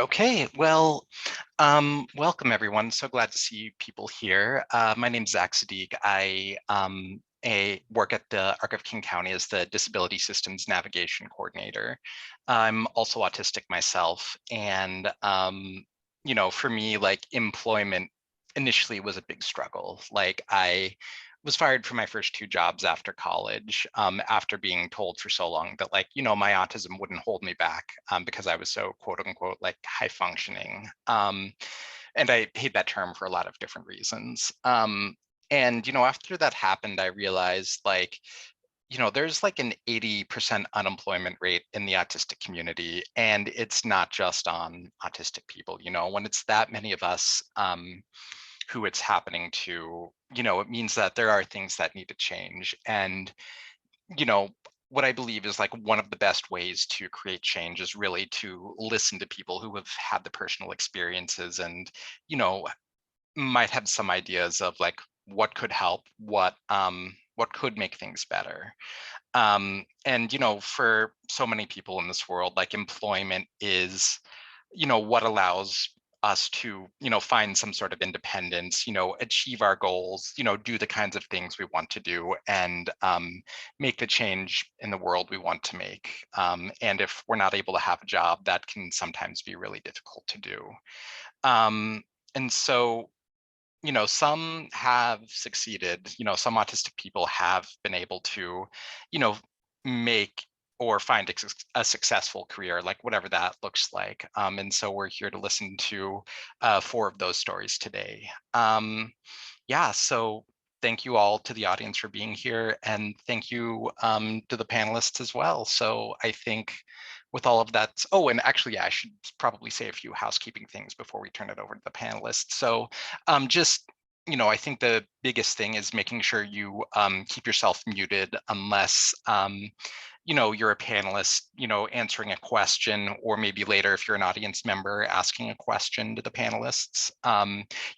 Okay, well, welcome everyone. So glad to see people here. My name's Zach Sadiq. I work at the Arc of King County as the Disability Systems Navigation Coordinator. I'm also autistic myself, and for me, like employment initially was a big struggle. Like I was fired from my first two jobs after college, after being told for so long that my autism wouldn't hold me back, because I was so quote unquote like high functioning. And I hate that term for a lot of different reasons. And after that happened, I realized there's like an 80% unemployment rate in the autistic community, and it's not just on autistic people. When it's that many of us, who it's happening to, it means that there are things that need to change. And, you know, what I believe is like one of the best ways to create change is really to listen to people who have had the personal experiences and, you know, might have some ideas of like what could help, what could make things better. And for so many people in this world, like employment is what allows us to find some sort of independence, achieve our goals, do the kinds of things we want to do, and make the change in the world we want to make. And if we're not able to have a job, that can sometimes be really difficult to do. And so some have succeeded. Some autistic people have been able to you know make or find a successful career, like whatever that looks like. And so we're here to listen to four of those stories today. Yeah, so thank you all to the audience for being here, and thank you to the panelists as well. So I think with all of that, oh, and actually, yeah, I should probably say a few housekeeping things before we turn it over to the panelists. So just I think the biggest thing is making sure you keep yourself muted unless you're a panelist, answering a question, or maybe later if you're an audience member asking a question to the panelists.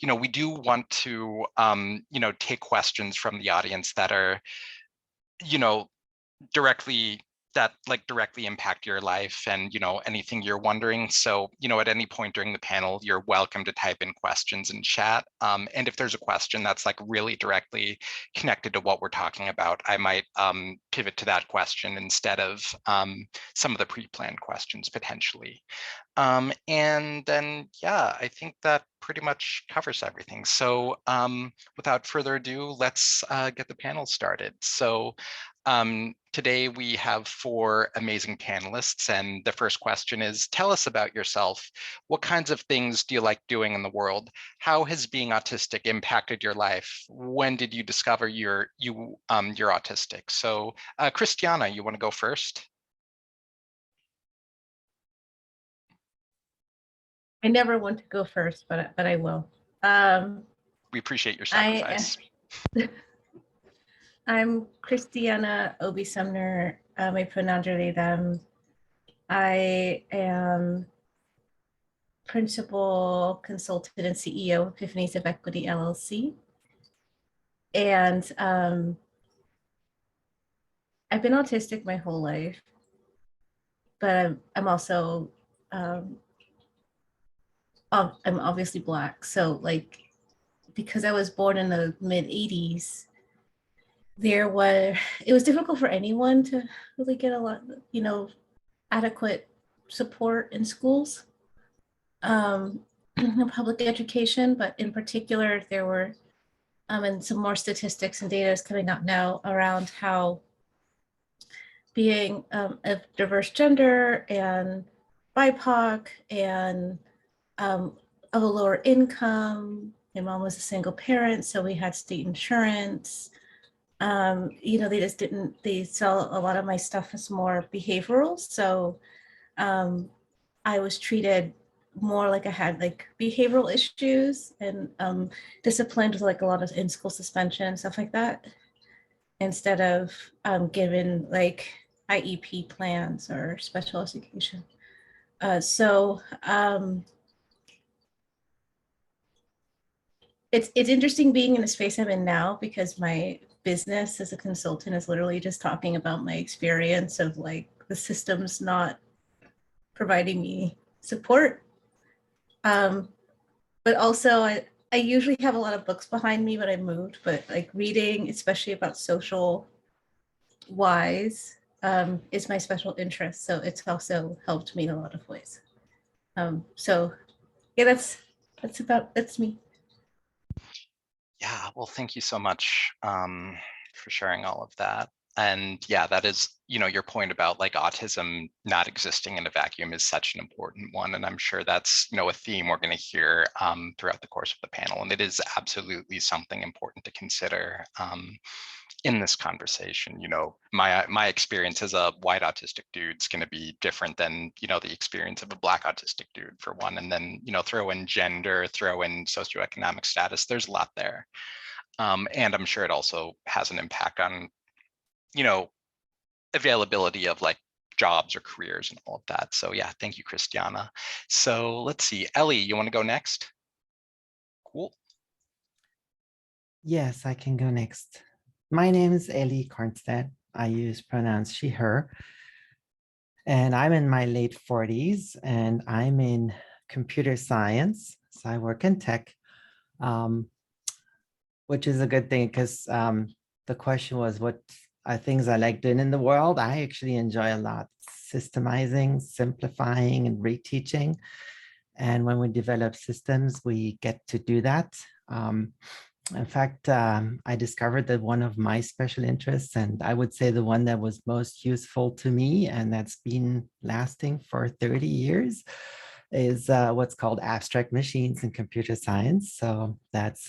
We do want to take questions from the audience that are you know directly directly impact your life and anything you're wondering. So at any point during the panel, you're welcome to type in questions in chat, and if there's a question that's like really directly connected to what we're talking about, I might pivot to that question instead of some of the pre-planned questions potentially. And then yeah, I think that pretty much covers everything. So without further ado, let's get the panel started. So today we have four amazing panelists, and the first question is, tell us about yourself. What kinds of things do you like doing in the world? How has being autistic impacted your life? When did you discover you're autistic? So Christiana, you want to go first? I never want to go first, but I will. We appreciate your sacrifice. I'm Christiana Obi Sumner. My pronouns are they, them. I am principal consultant and CEO of Epiphanies of Equity LLC. And I've been autistic my whole life, but I'm also, I'm obviously Black. So like, because I was born in the mid 80s, it was difficult for anyone to really get a lot, adequate support in schools, in public education, but in particular, there were, and some more statistics and data is coming out now around how being a diverse gender and BIPOC and of a lower income. My mom was a single parent, so we had state insurance. They sell a lot of my stuff as more behavioral. So I was treated more like I had like behavioral issues and disciplined with like a lot of in-school suspension and stuff like that, instead of given like IEP plans or special education. It's interesting being in the space I'm in now, because my business as a consultant is literally just talking about my experience of like the system's not providing me support Um, but also I usually have a lot of books behind me when I moved, but like reading, especially about social wise, is my special interest. So it's also helped me in a lot of ways. So yeah, that's me. Yeah, well, thank you so much for sharing all of that. And yeah, that is, your point about like autism not existing in a vacuum is such an important one. And I'm sure that's, a theme we're going to hear throughout the course of the panel. And it is absolutely something important to consider in this conversation. My experience as a white autistic dude is going to be different than the experience of a black autistic dude, for one. And then throw in gender, throw in socioeconomic status. There's a lot there, and I'm sure it also has an impact on you know availability of like jobs or careers and all of that. So yeah, thank you, Christiana. So let's see, Ellie, you want to go next? Cool. Yes, I can go next. My name is Ellie Kornstedt. I use pronouns she, her, and I'm in my late 40s and I'm in computer science. So I work in tech, um, which is a good thing because the question was what are things I like doing in the world. I actually enjoy a lot systemizing, simplifying, and reteaching. And when we develop systems, we get to do that. In fact, I discovered that one of my special interests, and I would say the one that was most useful to me, and that's been lasting for 30 years, is what's called abstract machines in computer science. So that's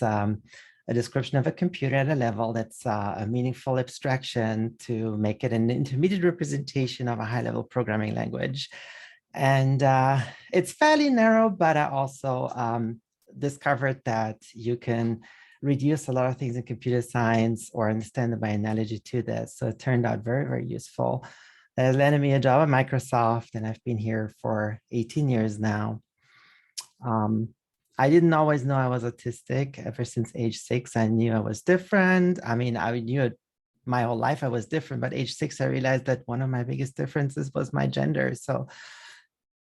a description of a computer at a level that's a meaningful abstraction to make it an intermediate representation of a high-level programming language. And it's fairly narrow, but I also discovered that you can reduce a lot of things in computer science or understand them by analogy to this. So it turned out very, very useful. That has landed me a job at Microsoft, and I've been here for 18 years now. Um, I didn't always know I was autistic. Ever since age 6, I knew I was different. I mean, I knew it my whole life I was different, but age 6, I realized that one of my biggest differences was my gender. So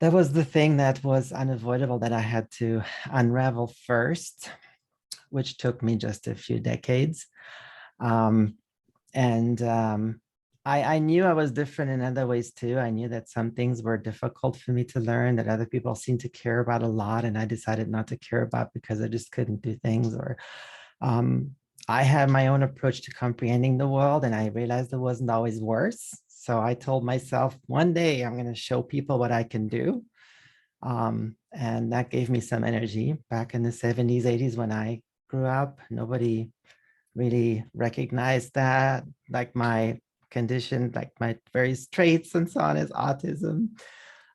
that was the thing that was unavoidable that I had to unravel first, which took me just a few decades. Um, and I knew I was different in other ways too. I knew that some things were difficult for me to learn that other people seemed to care about a lot, and I decided not to care about because I just couldn't do things. Or um, I had my own approach to comprehending the world, and I realized it wasn't always worse. So I told myself, one day I'm going to show people what I can do. And that gave me some energy back in the 70s, 80s when I grew up. Nobody really recognized that, like my condition, like my various traits and so on, as autism.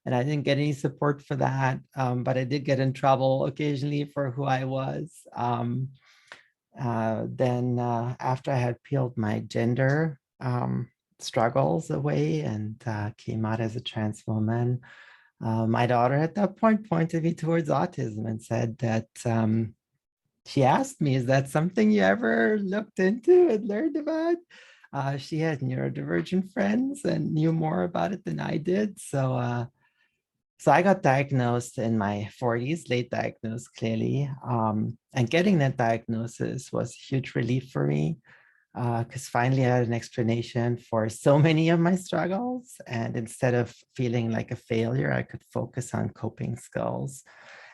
And I didn't get any support for that, but I did get in trouble occasionally for who I was. Then after I had peeled my gender struggles away and came out as a trans woman, my daughter at that point pointed me towards autism and said that she asked me, is that something you ever looked into and learned about? She had neurodivergent friends and knew more about it than I did. So I got diagnosed in my 40s, late diagnosed clearly. And getting that diagnosis was a huge relief for me because finally I had an explanation for so many of my struggles. And instead of feeling like a failure, I could focus on coping skills.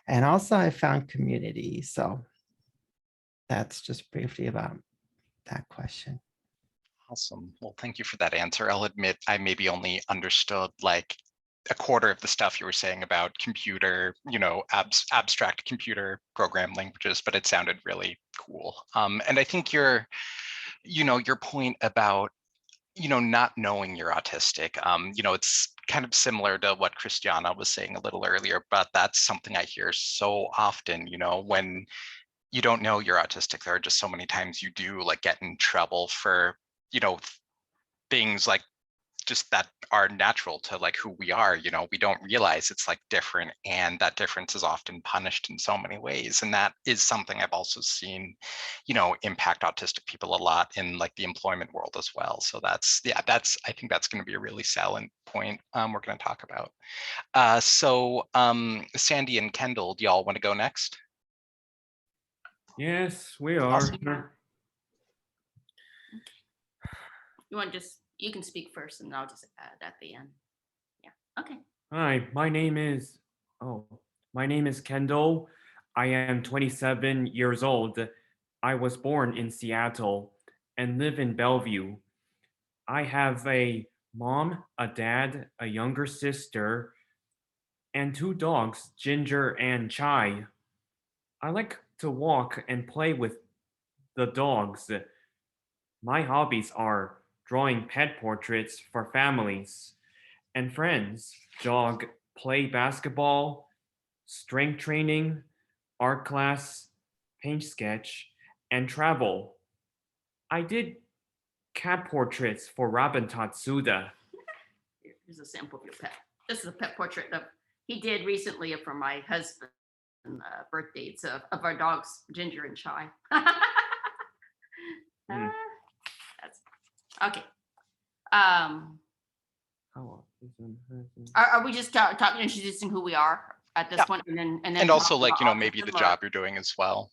And also I found community. So that's just briefly about that question. Awesome. Well, thank you for that answer. I'll admit I maybe only understood like a quarter of the stuff you were saying about computer, abstract computer program languages, but it sounded really cool. And I think your point about, not knowing you're autistic, it's kind of similar to what Christiana was saying a little earlier, but that's something I hear so often, when you don't know you're autistic, there are just so many times you do like get in trouble for, things like just that are natural to like who we are. You know, we don't realize it's like different, and that difference is often punished in so many ways. And that is something I've also seen, you know, impact autistic people a lot in like the employment world as well. So that's, yeah, that's, I think that's going to be a really salient point we're going to talk about. Sandy and Kendall, do y'all want to go next? Yes, we are. Awesome. You want just, you can speak first and I'll just add at the end. Yeah, okay. Hi, my name is Kendall. I am 27 years old. I was born in Seattle and live in Bellevue. I have a mom, a dad, a younger sister, and 2 dogs, Ginger and Chai. I like to walk and play with the dogs. My hobbies are drawing pet portraits for families and friends, jog, play basketball, strength training, art class, paint sketch, and travel. I did cat portraits for Robin Tatsuda. Here's a sample of your pet. This is a pet portrait of he did recently for my husband birthday. It's of our dogs, Ginger and Chai. That's okay. Are we just talking, introducing who we are at this point, and then also talk like, about you know, maybe the autism, job you're doing as well.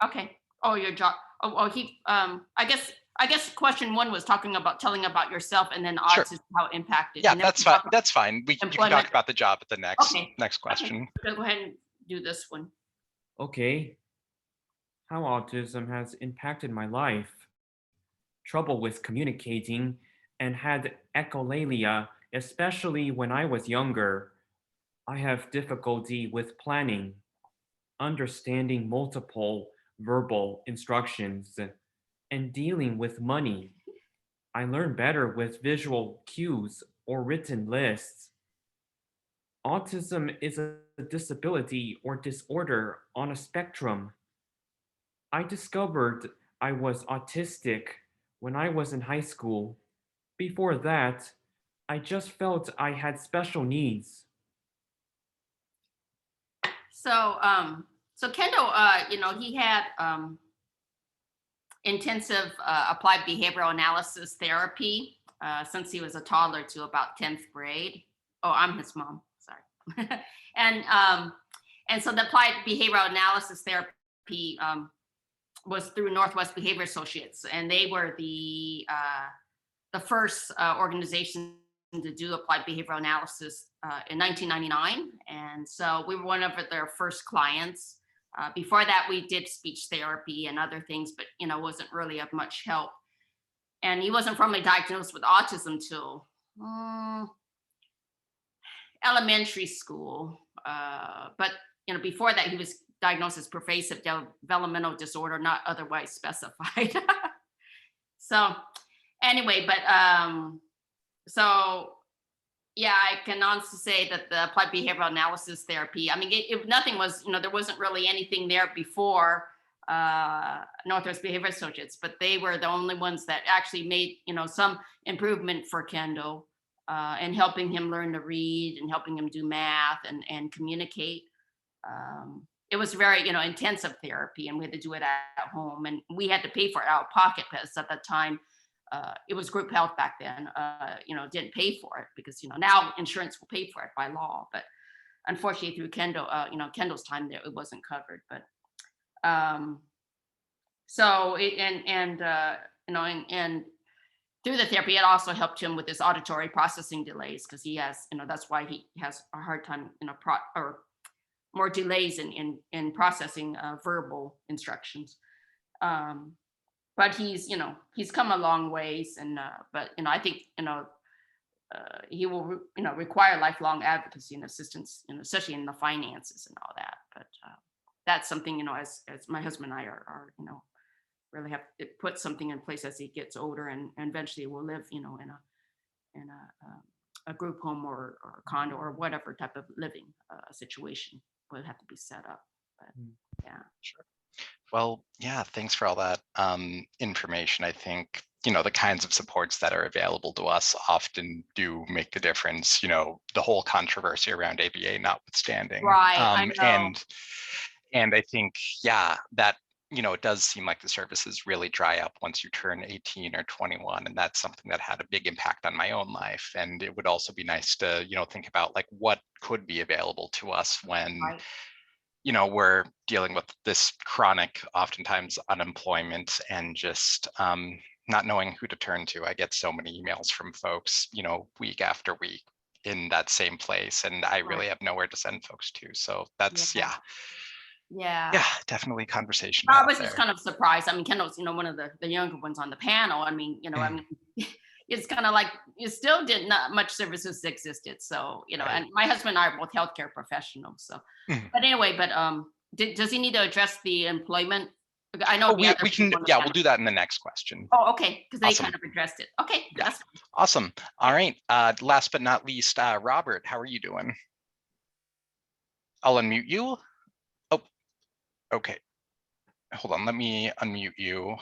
Okay. Oh, your job. Oh, he. I guess question 1 was telling about yourself, and then Sure. autism, how it impacted. Yeah, And then that's fine. That's fine. You can employment. talk about the job at the next question. Okay. Go ahead and do this one. Okay. How autism has impacted my life. Trouble with communicating and had echolalia, especially when I was younger. I have difficulty with planning, understanding multiple verbal instructions, and dealing with money. I learn better with visual cues or written lists. Autism is a disability or disorder on a spectrum. I discovered I was autistic when I was in high school. Before that, I just felt I had special needs. So Kendall, he had intensive applied behavioral analysis therapy since he was a toddler to about 10th grade. Oh, I'm his mom. Sorry. and so the applied behavioral analysis therapy was through Northwest Behavior Associates, and they were the first organization to do applied behavioral analysis in 1999, and so we were one of their first clients. Before that, we did speech therapy and other things, but wasn't really of much help. And he wasn't formally diagnosed with autism till elementary school. But before that, he was diagnosed as pervasive developmental disorder, not otherwise specified. So anyway, but so yeah, I can honestly say that the applied behavioral analysis therapy, I mean, nothing was, there wasn't really anything there before Northwest Behavior Associates, but they were the only ones that actually made, some improvement for Kendall and helping him learn to read and helping him do math and communicate. It was very, intensive therapy, and we had to do it at home, and we had to pay for it out of pocket because at that time, it was group health back then, didn't pay for it because, now insurance will pay for it by law. But unfortunately through Kendall, Kendall's time there, it wasn't covered. But so it, and through the therapy, it also helped him with his auditory processing delays because he has, that's why he has a hard time, or more delays in processing verbal instructions. But he's come a long ways, and but I think he will require lifelong advocacy and assistance, especially in the finances and all that. But that's something as my husband and I are really have to put something in place as he gets older, and eventually will live in a group home or a condo or whatever type of living situation will have to be set up. But yeah. Sure. Well, yeah, thanks for all that information. I think the kinds of supports that are available to us often do make a difference, the whole controversy around ABA notwithstanding. Right, I know. And I think, yeah, that, it does seem like the services really dry up once you turn 18 or 21. And that's something that had a big impact on my own life. And it would also be nice to, think about like what could be available to us when, Right. we're dealing with this chronic, oftentimes unemployment and just not knowing who to turn to. I get so many emails from folks, week after week in that same place. And I really Right. have nowhere to send folks to. So that's, Yeah. yeah, definitely conversation to I have was just there. kind of surprised. I mean, Kendall's, one of the younger ones on the panel. I mean, it's kind of like you still did not much services existed. So, Right. and my husband and I are both healthcare professionals. So, but anyway, does he need to address the employment? I know Oh, we can, people on the we'll panel. do that in the next question. Oh, okay, because they Awesome. kind of addressed it. Okay, Yeah. that's Awesome. All right. Last but not least, Robert, how are you doing? I'll unmute you. Oh, okay. Hold on, let me unmute you.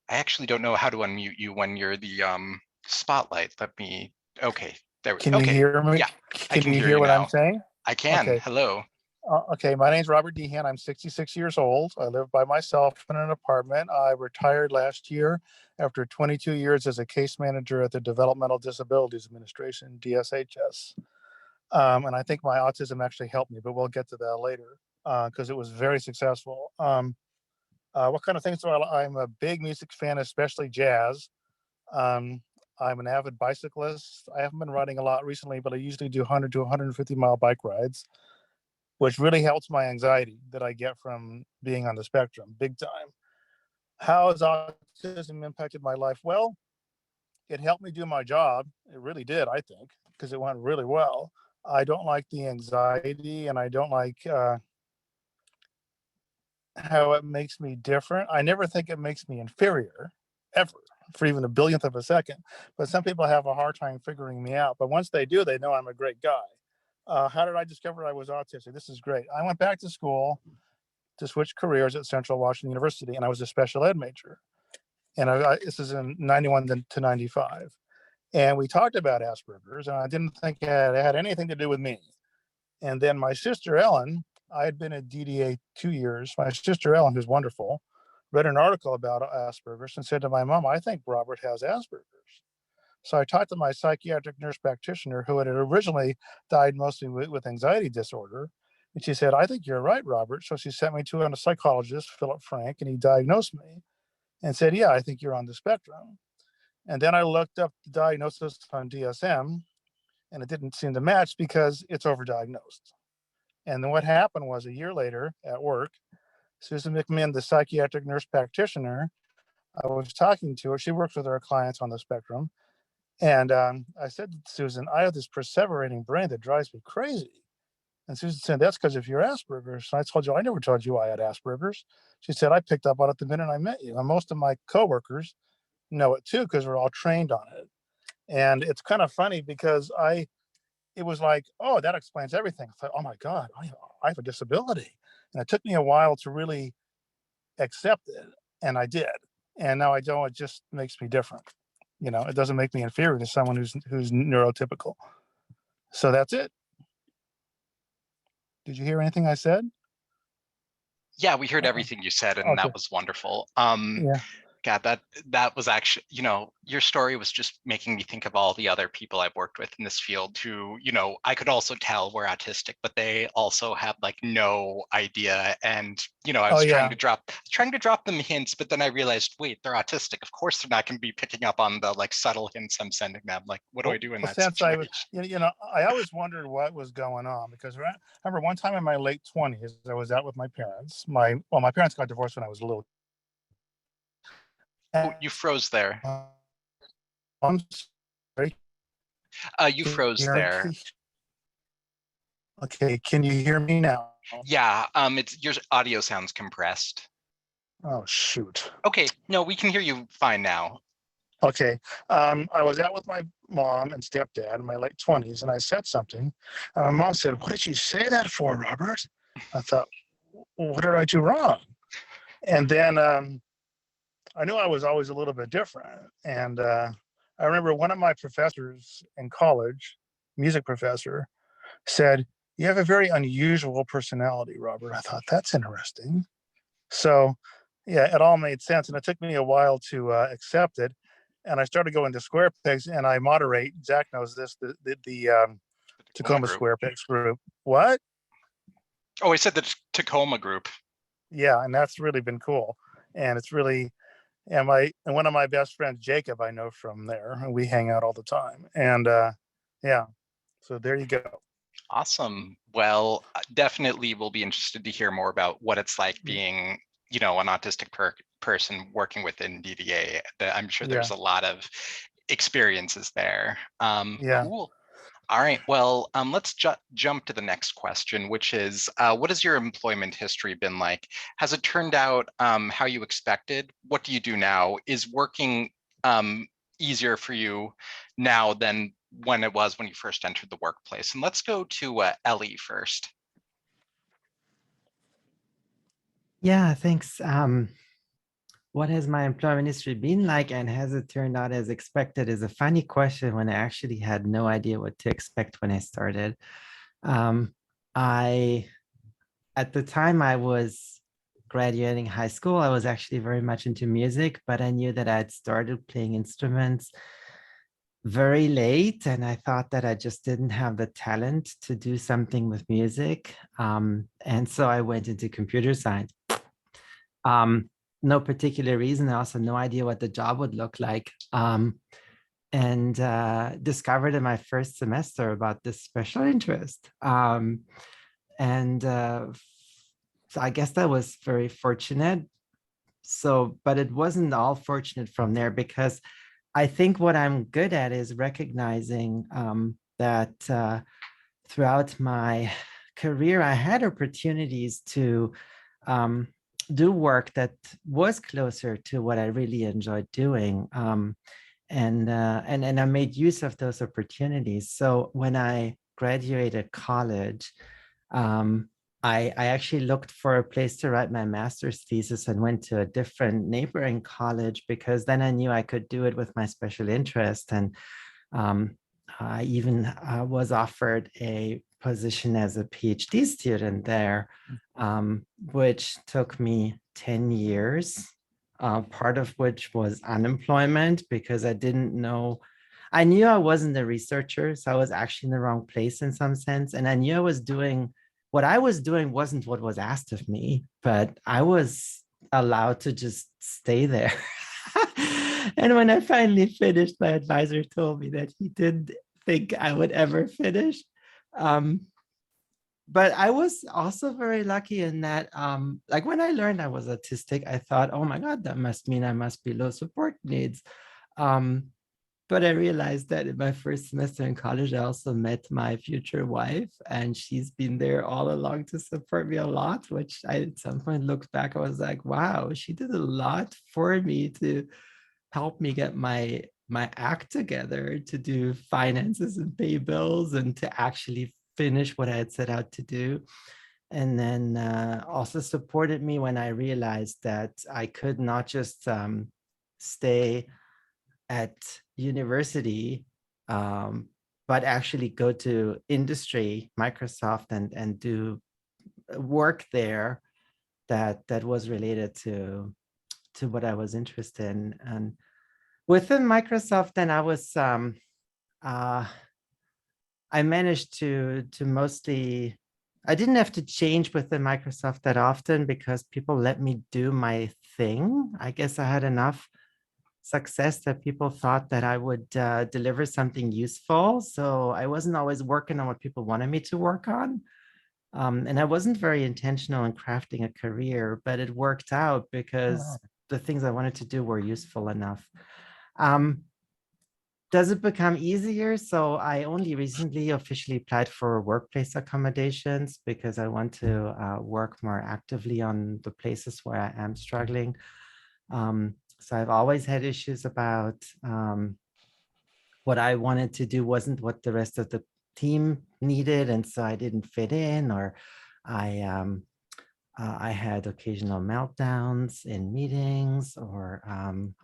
I actually don't know how to unmute you when you're the spotlight. Okay, there we go. Can you hear me? Yeah, I Can can you hear hear you what I'm now. saying? I can. Okay. Hello. Okay, my name's Robert Dehan. I'm 66 years old. I live by myself in an apartment. I retired last year after 22 years as a case manager at the Developmental Disabilities Administration, DSHS. And I think my autism actually helped me, but we'll get to that later because it was very successful. What kind of things do I'm a big music fan, especially jazz. I'm an avid bicyclist. I haven't been riding a lot recently, but I usually do 100 to 150-mile bike rides, which really helps my anxiety that I get from being on the spectrum big time. How has autism impacted my life? Well, it helped me do my job. It really did, I think, because it went really well. I don't like the anxiety and I don't like how it makes me different. I never think it makes me inferior, ever, for even a billionth of a second. But some people have a hard time figuring me out. But once they do, they know I'm a great guy. How did I discover I was autistic? This is great. I went back to school to switch careers at Central Washington University, and I was a special ed major. And this is in 91 to 95. And we talked about Asperger's, and I didn't think it had anything to do with me. And then my sister, Ellen, I had been at DDA 2 years. My sister, Ellen, who's wonderful, read an article about Asperger's and said to my mom, I think Robert has Asperger's. So I talked to my psychiatric nurse practitioner who had originally died mostly with anxiety disorder. And she said, I think you're right, Robert. So she sent me to a psychologist, Philip Frank, and he diagnosed me and said, yeah, I think you're on the spectrum. And then I looked up the diagnosis on DSM and it didn't seem to match because it's overdiagnosed. And then what happened was a year later at work, Susan McMinn, the psychiatric nurse practitioner, I was talking to her. She works with our clients on the spectrum. And I said to Susan, I have this perseverating brain that drives me crazy. And Susan said, that's because of your Asperger's. And I told you, I never told you I had Asperger's. She said, I picked up on it the minute I met you. And most of my coworkers know it too, because we're all trained on it. And it's kind of funny because it was like, oh, that explains everything. I thought, oh my God, I have a disability. And it took me a while to really accept it. And I did. And now I don't, it just makes me different. It doesn't make me inferior to someone who's neurotypical. So that's it. Did you hear anything I said? Yeah, we heard everything you said, and Okay. that was wonderful. Yeah. God, that was actually, your story was just making me think of all the other people I've worked with in this field who, I could also tell were autistic, but they also had like no idea. And, I was trying to drop them hints, but then I realized, wait, they're autistic. Of course, they're not going to be picking up on the like subtle hints I'm sending them. Like, what do I do in that situation? I always wondered what was going on because I remember one time in my late 20s, I was out with my parents. My parents got divorced when I was little. Oh, you froze there. I'm sorry. You froze there. Okay, can you hear me now? Yeah, your audio sounds compressed. Oh, shoot. Okay, no, we can hear you fine now. Okay, I was out with my mom and stepdad in my late 20s, and I said something. My mom said, what did you say that for, Robert? I thought, what did I do wrong? And then I knew I was always a little bit different. And I remember one of my professors in college, music professor, said, "You have a very unusual personality, Robert." I thought, that's interesting. So, yeah, it all made sense. And it took me a while to accept it. And I started going to Square Pigs, and I moderate. Zach knows this, the Tacoma group. Square Pigs group. What? Oh, I said the Tacoma group. Yeah, and that's really been cool. And it's really, and one of my best friends, Jacob, I know from there, and we hang out all the time. And yeah, so there you go. Awesome. Well, definitely we'll be interested to hear more about what it's like being, an autistic person working within DDA. I'm sure there's a lot of experiences there. Yeah. Cool. All right. Well, let's jump to the next question, which is, what has your employment history been like? Has it turned out how you expected? What do you do now? Is working easier for you now than when it was when you first entered the workplace? And let's go to Ellie first. Yeah, thanks. What has my employment history been like, and has it turned out as expected, is a funny question when I actually had no idea what to expect when I started. I, at the time I was graduating high school, I was actually very much into music, but I knew that I'd started playing instruments very late, and I thought that I just didn't have the talent to do something with music. And so I went into computer science. No particular reason. I also no idea what the job would look like. And discovered in my first semester about this special interest. So I guess that was very fortunate. So, but it wasn't all fortunate from there, because I think what I'm good at is recognizing that throughout my career, I had opportunities to do work that was closer to what I really enjoyed doing. And I made use of those opportunities. So when I graduated college, I actually looked for a place to write my master's thesis and went to a different neighboring college, because then I knew I could do it with my special interest. And I even was offered a position as a PhD student there, which took me 10 years, part of which was unemployment, because I didn't know. I knew I wasn't a researcher, so I was actually in the wrong place in some sense. And I knew I was doing what I was doing wasn't what was asked of me, but I was allowed to just stay there. And when I finally finished, my advisor told me that he didn't think I would ever finish. But I was also very lucky in that, like when I learned I was autistic, I thought, oh my God, that must mean I must be low support needs. But I realized that in my first semester in college, I also met my future wife, and she's been there all along to support me a lot, which I at some point looked back, I was like, wow, she did a lot for me to help me get my act together, to do finances and pay bills and to actually finish what I had set out to do. And then also supported me when I realized that I could not just stay at university, but actually go to industry, Microsoft, and do work there that was related to what I was interested in. And within Microsoft, then I managed to mostly, I didn't have to change within Microsoft that often, because people let me do my thing. I guess I had enough success that people thought that I would deliver something useful. So I wasn't always working on what people wanted me to work on. And I wasn't very intentional in crafting a career, but it worked out because the things I wanted to do were useful enough. Does it become easier? So I only recently officially applied for workplace accommodations, because I want to work more actively on the places where I am struggling. So I've always had issues about what I wanted to do wasn't what the rest of the team needed, and so I didn't fit in, or I I had occasional meltdowns in meetings, or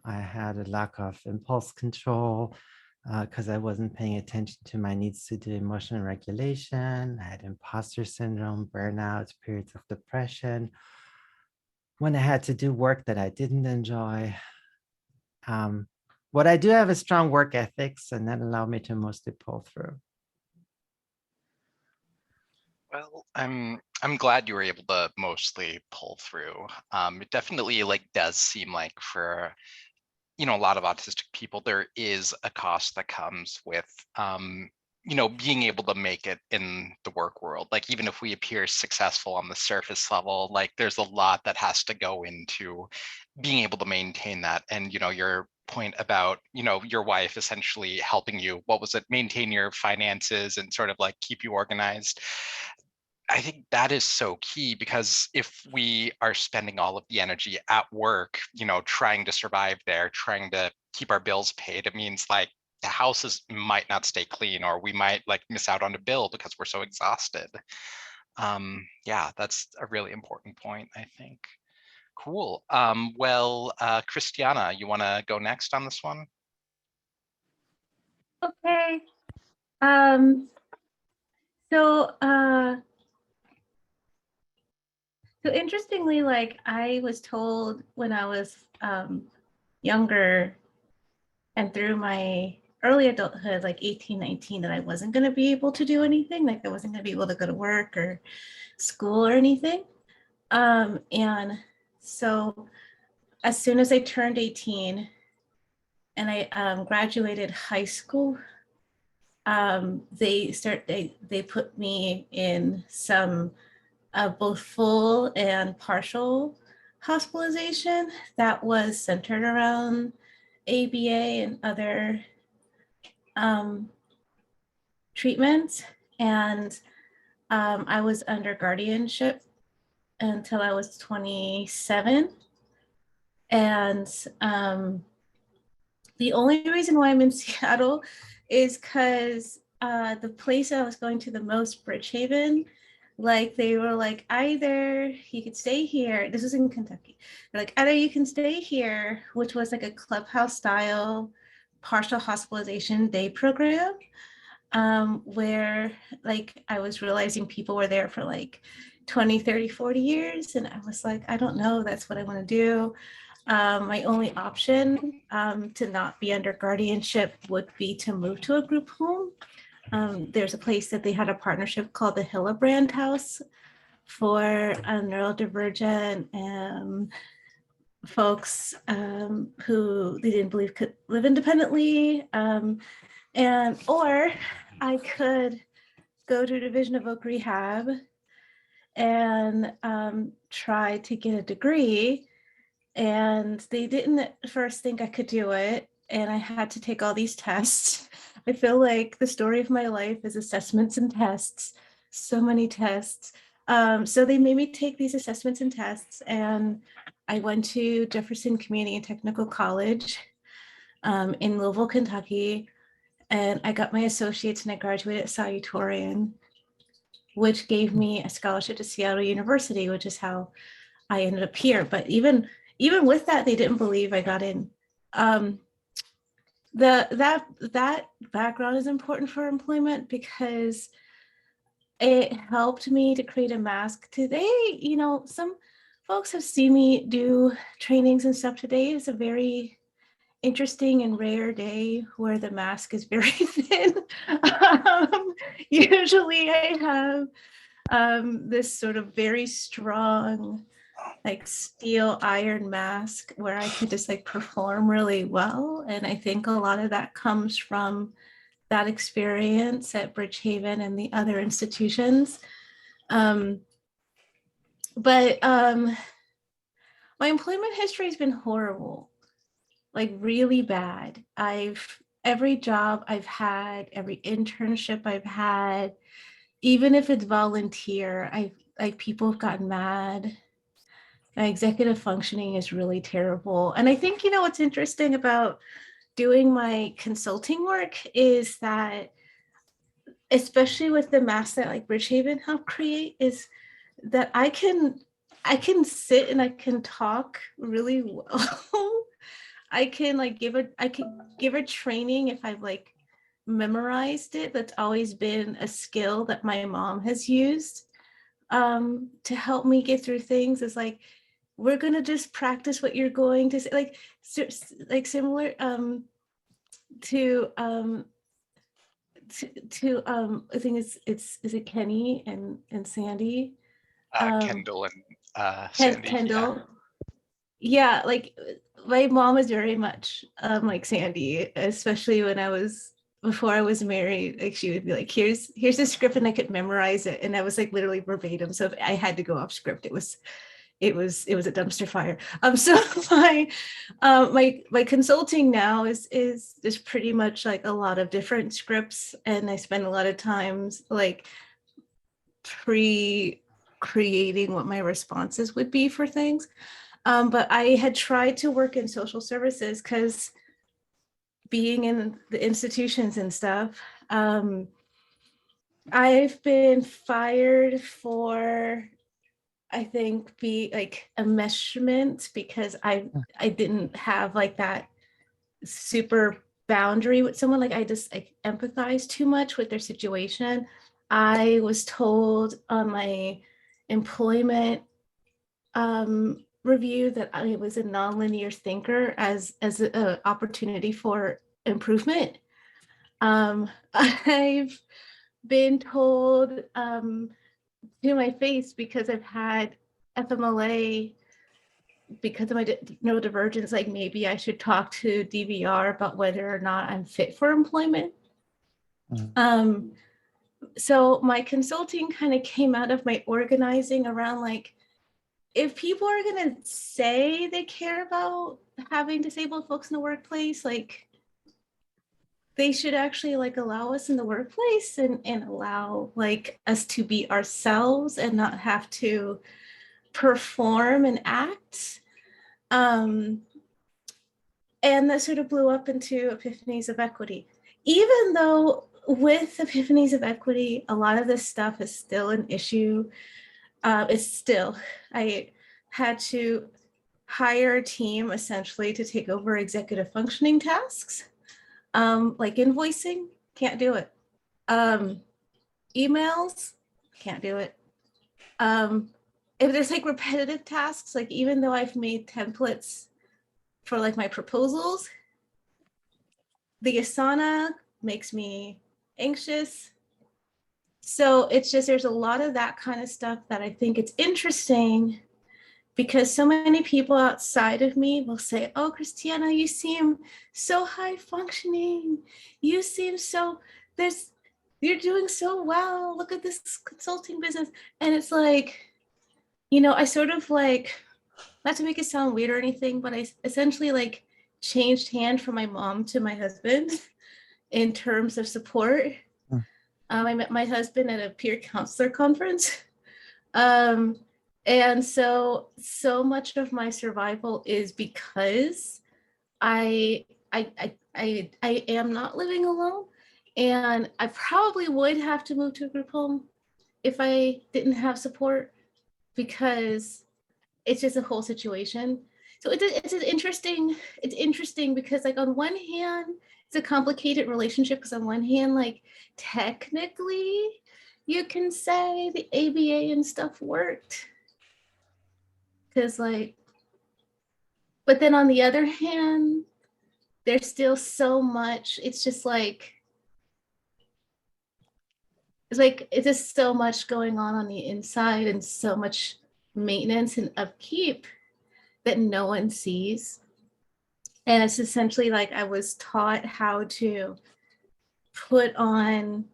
I had a lack of impulse control because I wasn't paying attention to my needs to do emotional regulation. I had imposter syndrome, burnout, periods of depression. When I had to do work that I didn't enjoy. What I do have is strong work ethics, and that allowed me to mostly pull through. Well, I'm glad you were able to mostly pull through. It definitely like does seem like for a lot of autistic people, there is a cost that comes with being able to make it in the work world. Like even if we appear successful on the surface level, like there's a lot that has to go into being able to maintain that. And your point about your wife essentially helping you, what was it, maintain your finances and sort of like keep you organized. I think that is so key, because if we are spending all of the energy at work, trying to survive there, trying to keep our bills paid, it means like the houses might not stay clean, or we might like miss out on a bill because we're so exhausted. Yeah, that's a really important point, I think. Cool. Well, Christiana, you want to go next on this one? Okay. Um, so, so interestingly, like I was told when I was younger and through my early adulthood, like 18, 19, that I wasn't going to be able to do anything. Like I wasn't going to be able to go to work or school or anything. And so as soon as I turned 18 and I graduated high school, they put me in some both full and partial hospitalization that was centered around ABA and other treatments. And I was under guardianship until I was 27. And the only reason why I'm in Seattle is because the place I was going to the most, Bridgehaven, like they were like, either you could stay here. This was in Kentucky. They're like, either you can stay here, which was like a clubhouse style partial hospitalization day program, where like I was realizing people were there for like 20, 30, 40 years. And I was like, I don't know, that's what I want to do. My only option to not be under guardianship would be to move to a group home. There's a place that they had a partnership called the Hillebrand House for neurodivergent folks who they didn't believe could live independently. Or I could go to Division of Oak Rehab and try to get a degree. And they didn't at first think I could do it. And I had to take all these tests. I feel like the story of my life is assessments and tests, so many tests. So they made me take these assessments and tests. And I went to Jefferson Community and Technical College in Louisville, Kentucky. And I got my associates and I graduated salutatorian, which gave me a scholarship to Seattle University, which is how I ended up here. But even with that, they didn't believe I got in. That background is important for employment because it helped me to create a mask. Today, some folks have seen me do trainings and stuff. Today is a very interesting and rare day where the mask is very thin. Usually I have this sort of very strong like steel iron mask where I could just like perform really well. And I think a lot of that comes from that experience at Bridgehaven and the other institutions. But my employment history has been horrible, like really bad. Every job I've had, every internship I've had, even if it's volunteer, people have gotten mad. My executive functioning is really terrible. And I think, what's interesting about doing my consulting work is that, especially with the mask that like Bridgehaven helped create, is that I can I can sit and I can talk really well. I can give a training if I've like memorized it. That's always been a skill that my mom has used to help me get through things. Is like, we're gonna just practice what you're going to say, like similar to I think it's is it Kenny and Sandy, Kendall and Sandy. Kendall. Yeah, like my mom is very much like Sandy, especially when I was before I was married. Like she would be like, here's a script, and I could memorize it, and I was like literally verbatim. So if I had to go off script, it was a dumpster fire. So my consulting now is pretty much like a lot of different scripts, and I spend a lot of times like pre-creating what my responses would be for things. But I had tried to work in social services because being in the institutions and stuff, I've been fired for, I think, be like enmeshment because I didn't have like that super boundary with someone. Like I just like empathize too much with their situation. I was told on my employment review that I was a nonlinear thinker as an opportunity for improvement. I've been told to my face because I've had FMLA because of my neurodivergence, like maybe I should talk to DVR about whether or not I'm fit for employment. So my consulting kind of came out of my organizing around like, if people are going to say they care about having disabled folks in the workplace, like they should actually like allow us in the workplace and allow like us to be ourselves and not have to perform and act. And that sort of blew up into Epiphanies of Equity. Even though with Epiphanies of Equity, a lot of this stuff is still an issue. I had to hire a team essentially to take over executive functioning tasks, like invoicing, can't do it. Emails, can't do it. If there's like repetitive tasks, like even though I've made templates for like my proposals, the Asana makes me anxious. So it's just, there's a lot of that kind of stuff that I think it's interesting because so many people outside of me will say, oh, Christiana, you seem so high functioning. You seem so, you're doing so well. Look at this consulting business. And it's like, I sort of like, not to make it sound weird or anything, but I essentially like changed hand from my mom to my husband in terms of support. I met my husband at a peer counselor conference. And so much of my survival is because I am not living alone, and I probably would have to move to a group home if I didn't have support, because it's just a whole situation. So it's interesting because like on one hand, it's a complicated relationship because on one hand, like technically you can say the ABA and stuff worked. Because like, but then on the other hand, there's still so much, it's just so much going on the inside and so much maintenance and upkeep that no one sees. And it's essentially like I was taught how to put on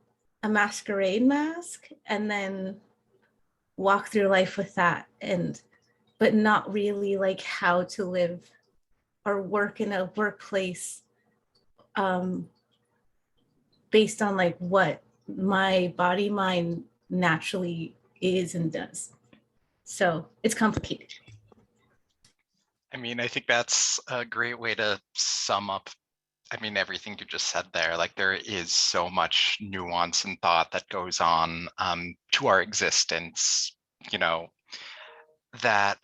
a masquerade mask and then walk through life with that, but not really like how to live or work in a workplace based on like what my body mind naturally is and does. So it's complicated. I mean, I think that's a great way to sum up, everything you just said there. Like there is so much nuance and thought that goes on to our existence, that,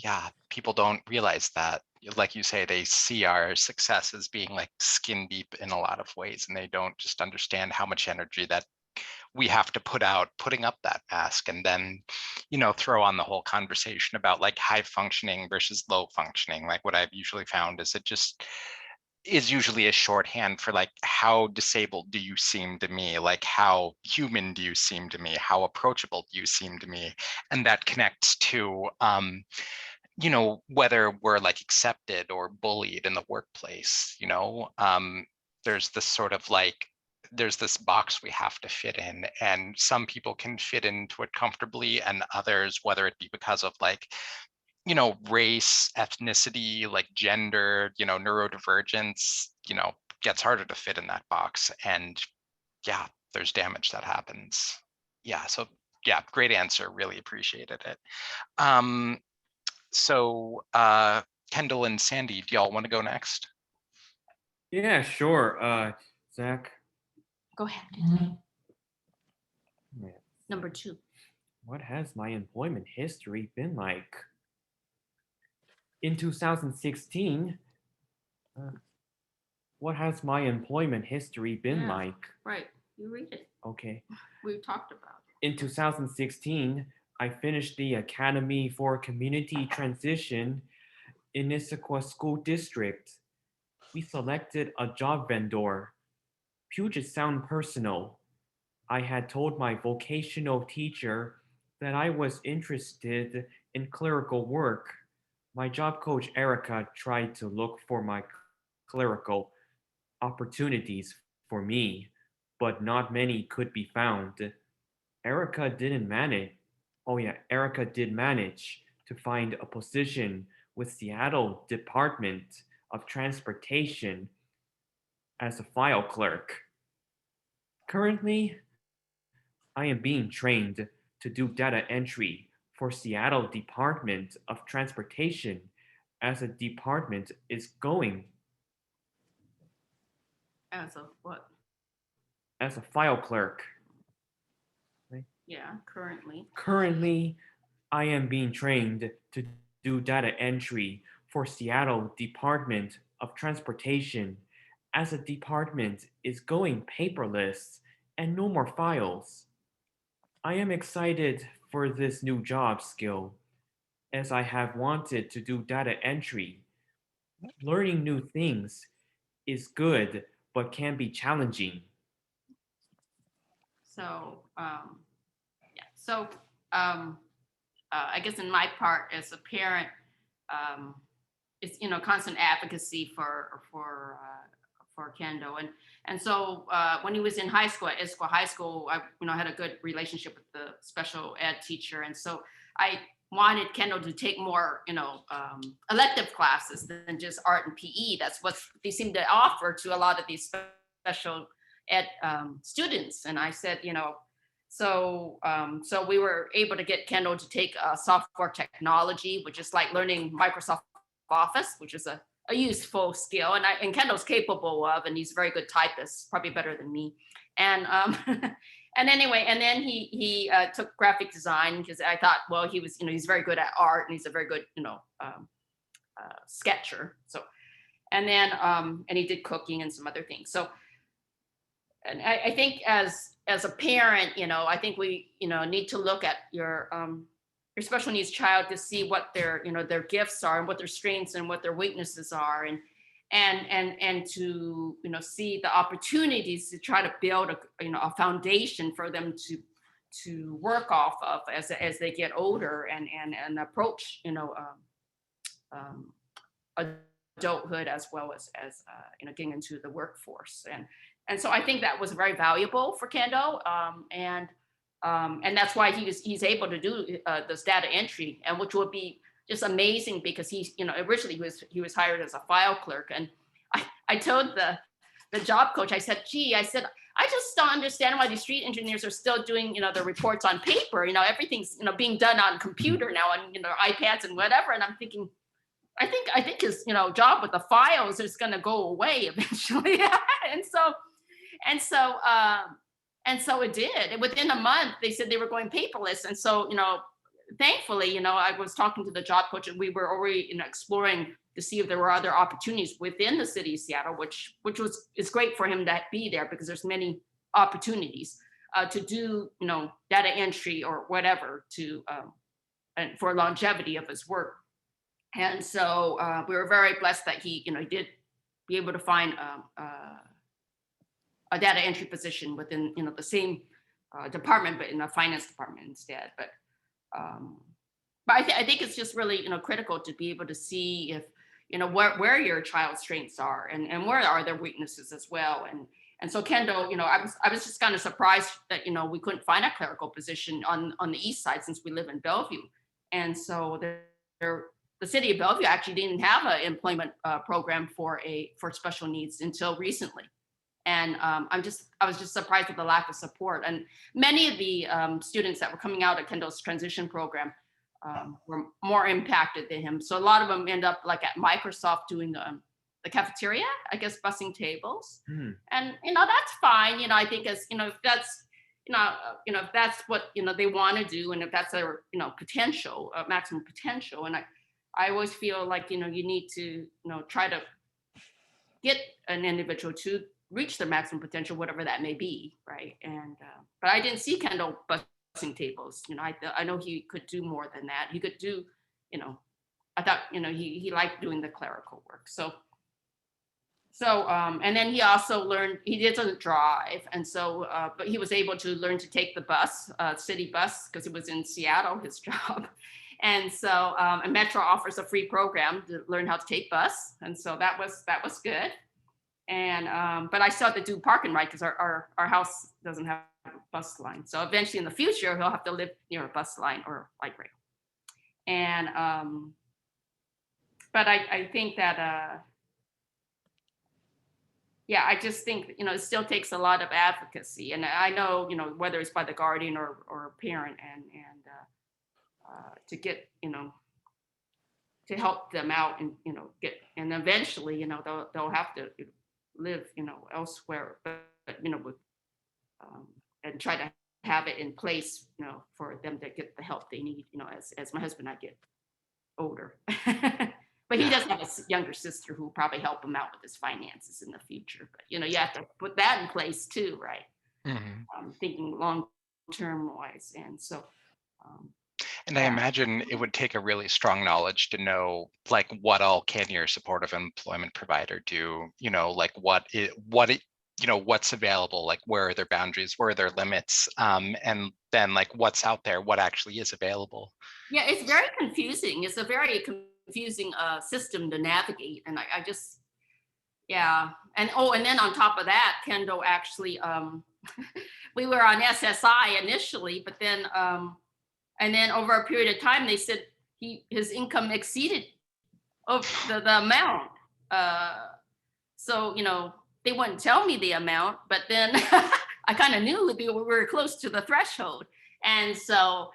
yeah, people don't realize that. Like you say, they see our success as being like skin deep in a lot of ways, and they don't just understand how much energy that we have to put out putting up that mask. And then, throw on the whole conversation about like high functioning versus low functioning. Like what I've usually found is it just is usually a shorthand for like, how disabled do you seem to me? Like, how human do you seem to me? How approachable do you seem to me? And that connects to whether we're like accepted or bullied in the workplace. There's this sort of like, there's this box we have to fit in, and some people can fit into it comfortably, and others, whether it be because of like, race, ethnicity, like gender, neurodivergence, gets harder to fit in that box. And yeah, there's damage that happens. Yeah, so yeah, great answer, really appreciated it. So Kendall and Sandy, do y'all want to go next? Yeah, sure. Zach, Go ahead. yeah, Number 2. what has my employment history been like? In 2016, what has my employment history been Yeah. like? Right. You read it. Okay. We talked about it. In 2016, I finished the Academy for Community Transition in Issaquah School District. We selected a job vendor. Puget Sound Personal. I had told my vocational teacher that I was interested in clerical work. My job coach Erica tried to look for my clerical opportunities for me, but not many could be found. Erica didn't manage. Oh yeah, Erica did manage to find a position with Seattle Department of Transportation as a file clerk. Currently, I am being trained to do data entry for Seattle Department of Transportation as the department is going As of what? as a file clerk. Yeah, currently. Currently, I am being trained to do data entry for Seattle Department of Transportation as the department is going paperless and no more files. I am excited for this new job skill as I have wanted to do data entry. Learning new things is good but can be challenging. So, yeah. So, I guess in my part as a parent, it's constant advocacy for Kendo, and so when he was in high school at Issaquah High School, I had a good relationship with the special ed teacher, and so I wanted Kendo to take more elective classes than just art and PE. That's what they seem to offer to a lot of these special ed students, and I said, so we were able to get Kendall to take software technology, which is like learning Microsoft Office, which is a useful skill, and Kendall's capable of, and he's a very good typist, probably better than me. And and anyway, and then he took graphic design because I thought, well, he was he's very good at art and he's a very good sketcher. So, and then and he did cooking and some other things. So. And I think as a parent, I think we, need to look at your special needs child to see what their gifts are and what their strengths and what their weaknesses are, and to see the opportunities to try to build a foundation for them to work off of as they get older and approach adulthood as well as getting into the workforce. And so I think that was very valuable for Kendo, and that's why he's able to do this data entry, and which would be just amazing because he's originally he was hired as a file clerk, and I told the job coach, I said I just don't understand why these street engineers are still doing the reports on paper. Everything's being done on computer now and iPads and whatever, and I'm thinking. I think his job with the files is going to go away eventually, and so it did. And within a month, they said they were going paperless, and so thankfully, I was talking to the job coach, and we were already, exploring to see if there were other opportunities within the city of Seattle, which is great for him to be there, because there's many opportunities to do, data entry or whatever and for longevity of his work. And so we were very blessed that he did be able to find a data entry position within, the same department, but in the finance department instead. But I think it's just really, critical to be able to see if, where your child's strengths are, and where are their weaknesses as well. And so Kendall, I was just kind of surprised that, we couldn't find a clerical position on the east side, since we live in Bellevue. And so the city of Bellevue actually didn't have an employment program for special needs until recently. And I was just surprised with the lack of support. And many of the students that were coming out of Kendall's transition program were more impacted than him. So a lot of them end up like at Microsoft doing the cafeteria, I guess, bussing tables. And that's fine. I think if that's if that's what they want to do, and if that's their potential, maximum potential. And I always feel like you need to try to get an individual to reach their maximum potential, whatever that may be, right? And but I didn't see Kendall bussing tables. I know he could do more than that. He could do, I thought he liked doing the clerical work. So and then he also learned, he doesn't drive, and so but he was able to learn to take the bus, city bus, because it was in Seattle, his job. And so and Metro offers a free program to learn how to take bus, and so that was good. And but I still have to do park and ride, because our house doesn't have a bus line. So eventually in the future, he'll have to live near a bus line or light rail. And but I think that yeah, I just think it still takes a lot of advocacy, and I know whether it's by the guardian or parent, and to get to help them out, and get, and eventually they'll have to live elsewhere, but with and try to have it in place for them to get the help they need as my husband and I get older. But he does have a younger sister who will probably help him out with his finances in the future. But you have to put that in place too, right? Thinking long term wise. And so and I imagine it would take a really strong knowledge to know, like, what all can your supportive employment provider do? Like what's available, like where are their boundaries, where are their limits, and then like what's out there, what actually is available. Yeah, it's very confusing. It's a very confusing system to navigate, and I just, yeah. And then on top of that, Kendall actually we were on SSI initially, but then and then over a period of time they said his income exceeded the amount, so they wouldn't tell me the amount, but then I kind of knew we were close to the threshold. And so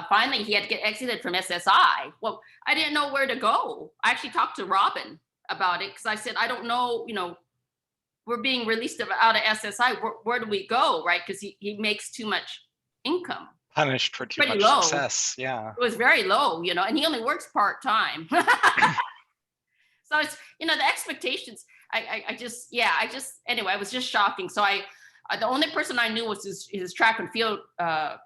finally he had to get exited from SSI. Well, I didn't know where to go. I actually talked to Robin about it, because I said, I don't know, we're being released out of SSI. Where do we go, right? Because he makes too much income. Punished for too much low. Success, yeah. It was very low, and he only works part-time. So it's, the expectations, I just, anyway, it was just shocking. So the only person I knew was his track and field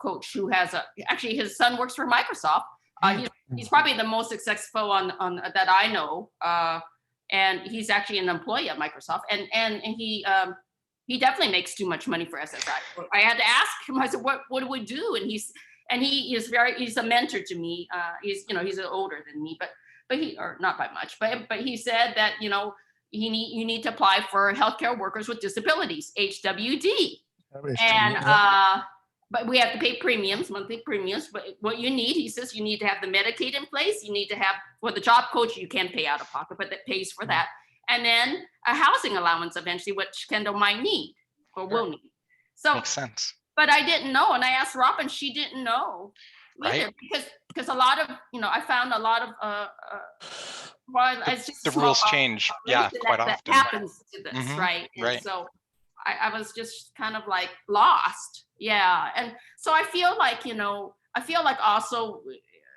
coach, who has actually his son works for Microsoft. He's probably the most successful on that I know. And he's actually an employee at Microsoft, and he definitely makes too much money for SSI. I had to ask him, I said, what do we do? And he's a mentor to me. He's older than me, but he, or not by much, but he said that, you need to apply for healthcare workers with disabilities, HWD. And but we have to pay premiums, monthly premiums. But what you need, he says, you need to have the Medicaid in place. You need to have, the job coach, you can pay out of pocket, but that pays for that. And then a housing allowance eventually, which Kendall might need or will need. So makes sense. But I didn't know, and I asked Robin, she didn't know either, right? Because a lot of, I found a lot of it's just the rules change, quite often. That happens to this, right? And so I was just kind of like lost, and so I feel like I feel like also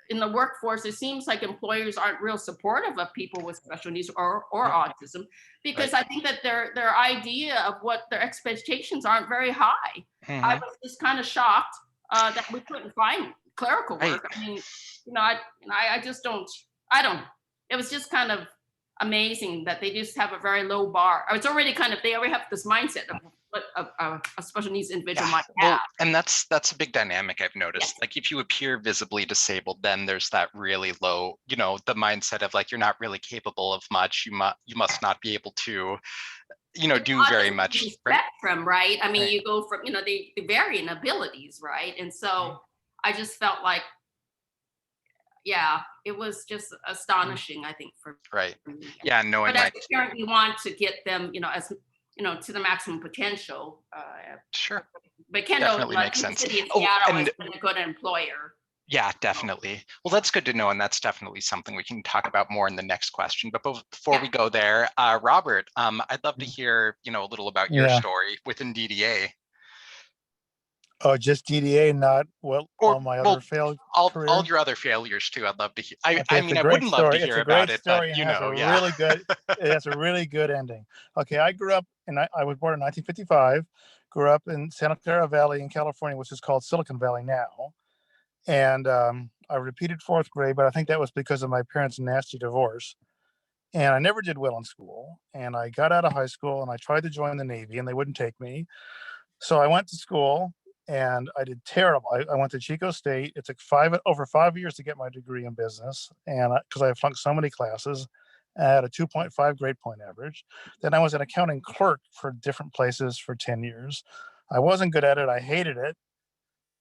in the workforce, it seems like employers aren't real supportive of people with special needs or autism, because I think that their idea of what their expectations aren't very high. I was just kind of shocked that we couldn't find clerical work. I mean, I just don't, it was just kind of amazing that they just have a very low bar. It's already kind of, they already have this mindset of what a special needs individual might have. Well, and that's a big dynamic I've noticed. Like if you appear visibly disabled, then there's that really low, the mindset of like, you're not really capable of much. You must not be able to, do very much. Spectrum, right? I mean, you go from, they vary in abilities, right? And so I just felt like, yeah, it was just astonishing, I think, for me. Yeah, knowing but as a parent, you want to get them, as to the maximum potential. Sure. But Kendall, definitely makes sense. Seattle has been a good employer. Yeah, definitely. Well, that's good to know, and that's definitely something we can talk about more in the next question. But before we go there, Robert, I'd love to hear, a little about your story within DDA. Oh, just DDA, not all my other failed career? All your other failures too. I'd love to hear. I mean, I wouldn't story. love to hear about it, but it has a really good ending. Okay, I grew up I was born in 1955. Grew up in Santa Clara Valley in California, which is called Silicon Valley now. And I repeated 4th grade, but I think that was because of my parents' nasty divorce. And I never did well in school. And I got out of high school and I tried to join the Navy and they wouldn't take me. So I went to school and I did terrible. I went to Chico State. It took over 5 years to get my degree in business. And because I flunked so many classes, I had a 2.5 grade point average. Then I was an accounting clerk for different places for 10 years. I wasn't good at it. I hated it.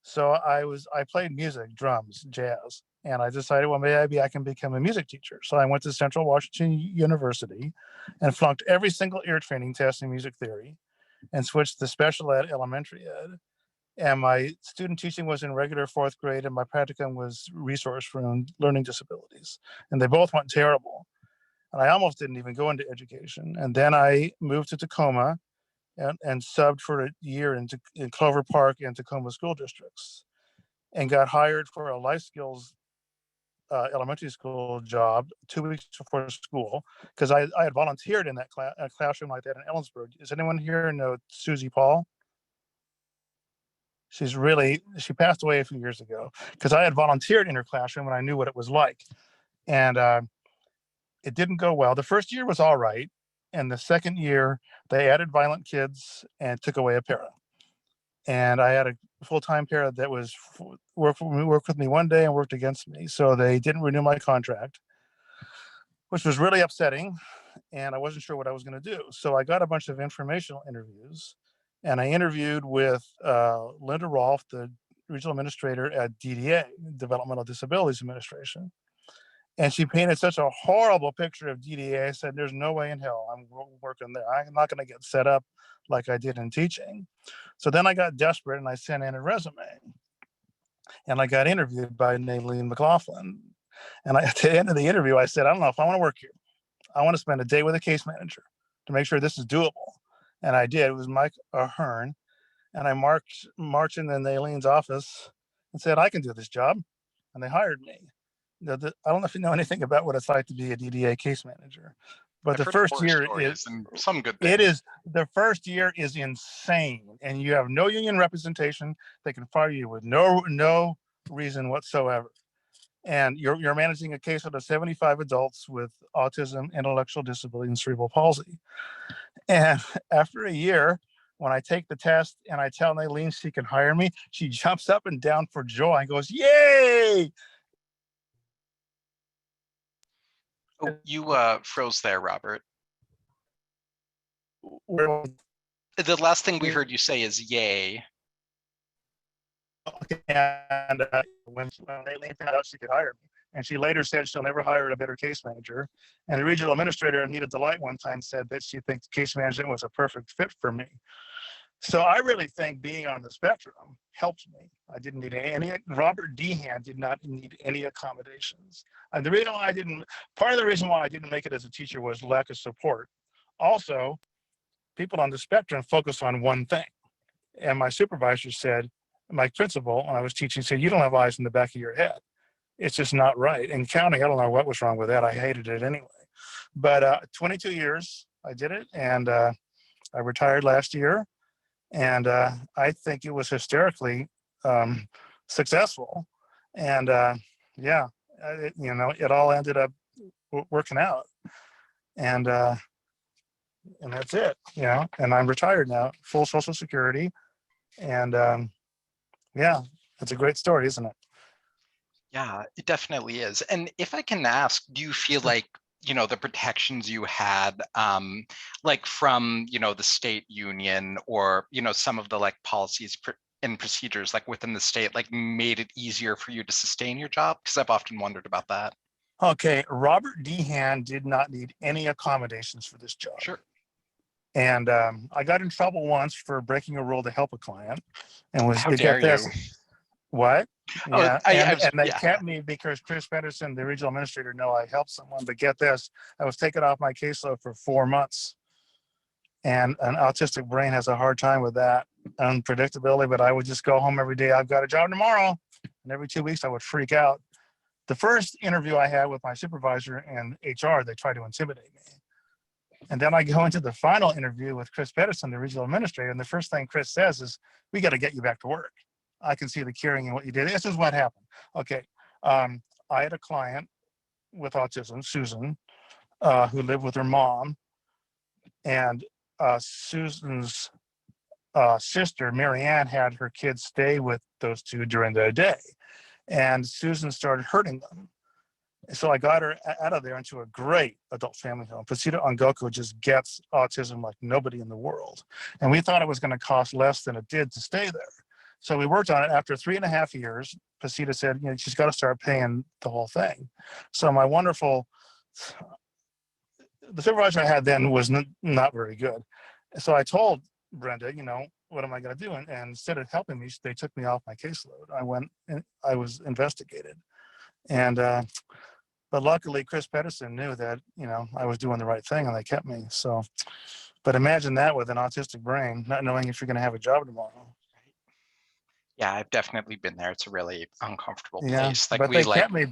So I played music, drums, jazz, and I decided, well, maybe I can become a music teacher. So I went to Central Washington University and flunked every single ear training test in music theory and switched to special ed, elementary ed. And my student teaching was in regular 4th grade and my practicum was resource for learning disabilities. And they both went terrible. And I almost didn't even go into education. And then I moved to Tacoma and subbed for a year in Clover Park and Tacoma school districts and got hired for a life skills elementary school job 2 weeks before school because I had volunteered in that classroom like that in Ellensburg. Does anyone here know Susie Paul? She passed away a few years ago because I had volunteered in her classroom and I knew what it was like. And it didn't go well. The first year was all right. And the second year, they added violent kids and took away a para. And I had a full-time para that was worked with me one day and worked against me. So they didn't renew my contract, which was really upsetting. And I wasn't sure what I was going to do. So I got a bunch of informational interviews. And I interviewed with Linda Rolfe, the regional administrator at DDA, Developmental Disabilities Administration. And she painted such a horrible picture of DDA. I said, there's no way in hell I'm working there. I'm not going to get set up like I did in teaching. So then I got desperate and I sent in a resume. And I got interviewed by Nadine McLaughlin. And at the end of the interview, I said, I don't know if I want to work here. I want to spend a day with a case manager to make sure this is doable. And I did. It was Mike Ahern. And I marched into Naylene's office and said, I can do this job. And they hired me. I don't know if you know anything about what it's like to be a DDA case manager, but the first year is some good things. The first year is insane, and you have no union representation. They can fire you with no reason whatsoever, and you're managing a case of 75 adults with autism, intellectual disability, and cerebral palsy. And after a year, when I take the test and I tell Naylene she can hire me, she jumps up and down for joy and goes, "Yay!" Oh, you froze there, Robert. The last thing we heard you say is "yay." And when Naylene found out she could hire me, and she later said she'll never hire a better case manager. And the regional administrator, Anita Delight, one time said that she thinks case management was a perfect fit for me. So I really think being on the spectrum helped me. I didn't need any. Robert Dehan did not need any accommodations. And the reason why part of the reason why I didn't make it as a teacher was lack of support. Also, people on the spectrum focus on one thing. And my supervisor said, my principal, when I was teaching, said, "You don't have eyes in the back of your head. It's just not right." And counting, I don't know what was wrong with that. I hated it anyway. But 22 years I did it, and I retired last year, and I think it was hysterically successful. And yeah, it all ended up working out, and that's it. And I'm retired now, full Social Security, and yeah, it's a great story, isn't it? Yeah, it definitely is. And if I can ask, do you feel like, the protections you had, like from, the state union or, some of the like policies and procedures like within the state, like made it easier for you to sustain your job? Because I've often wondered about that. Okay, Robert Dehan did not need any accommodations for this job. Sure. And I got in trouble once for breaking a rule to help a client, and How to dare get this. you? What? Oh, Yeah, I was, and they yeah. kept me because Chris Pedersen, the regional administrator, know I helped someone. But get this, I was taken off my caseload for 4 months, and an autistic brain has a hard time with that unpredictability. But I would just go home every day. I've got a job tomorrow, and every 2 weeks I would freak out. The first interview I had with my supervisor and HR, they tried to intimidate me. And then I go into the final interview with Chris Pedersen, the regional administrator, and the first thing Chris says is, "We got to get you back to work. I can see the caring and what you did." This is what happened. Okay. I had a client with autism, Susan, who lived with her mom. And Susan's sister, Marianne, had her kids stay with those two during the day. And Susan started hurting them. So I got her out of there into a great adult family home. Pasita Ongoko just gets autism like nobody in the world. And we thought it was going to cost less than it did to stay there. So we worked on it. After 3.5 years, Pasita said, she's got to start paying the whole thing. So my wonderful, the supervisor I had then was not very good. So I told Brenda, what am I going to do? And instead of helping me, they took me off my caseload. I went and I was investigated. And, but luckily, Chris Pedersen knew that, I was doing the right thing, and they kept me. So, but imagine that with an autistic brain, not knowing if you're going to have a job tomorrow. Yeah, I've definitely been there. It's a really uncomfortable Yeah, place. Like but we they like, kept me.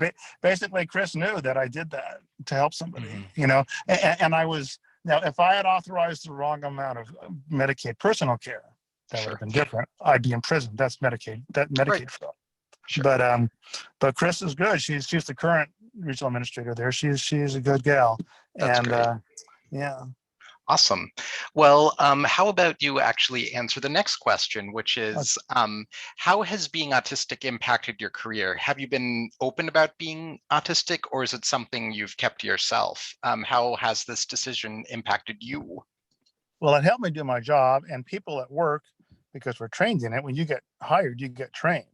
Basically, Chris knew that I did that to help somebody, Mhm. And I was, now, if I had authorized the wrong amount of Medicaid personal care, that would Sure. have been different. I'd be in prison. That's Medicaid Right. fraud. Sure. But Chris is good. She's the current regional administrator there. She's a good gal. That's And great. yeah. Awesome. Well, how about you actually answer the next question, which is, how has being autistic impacted your career? Have you been open about being autistic, or is it something you've kept to yourself? How has this decision impacted you? Well, it helped me do my job, and people at work, because we're trained in it. When you get hired, you get trained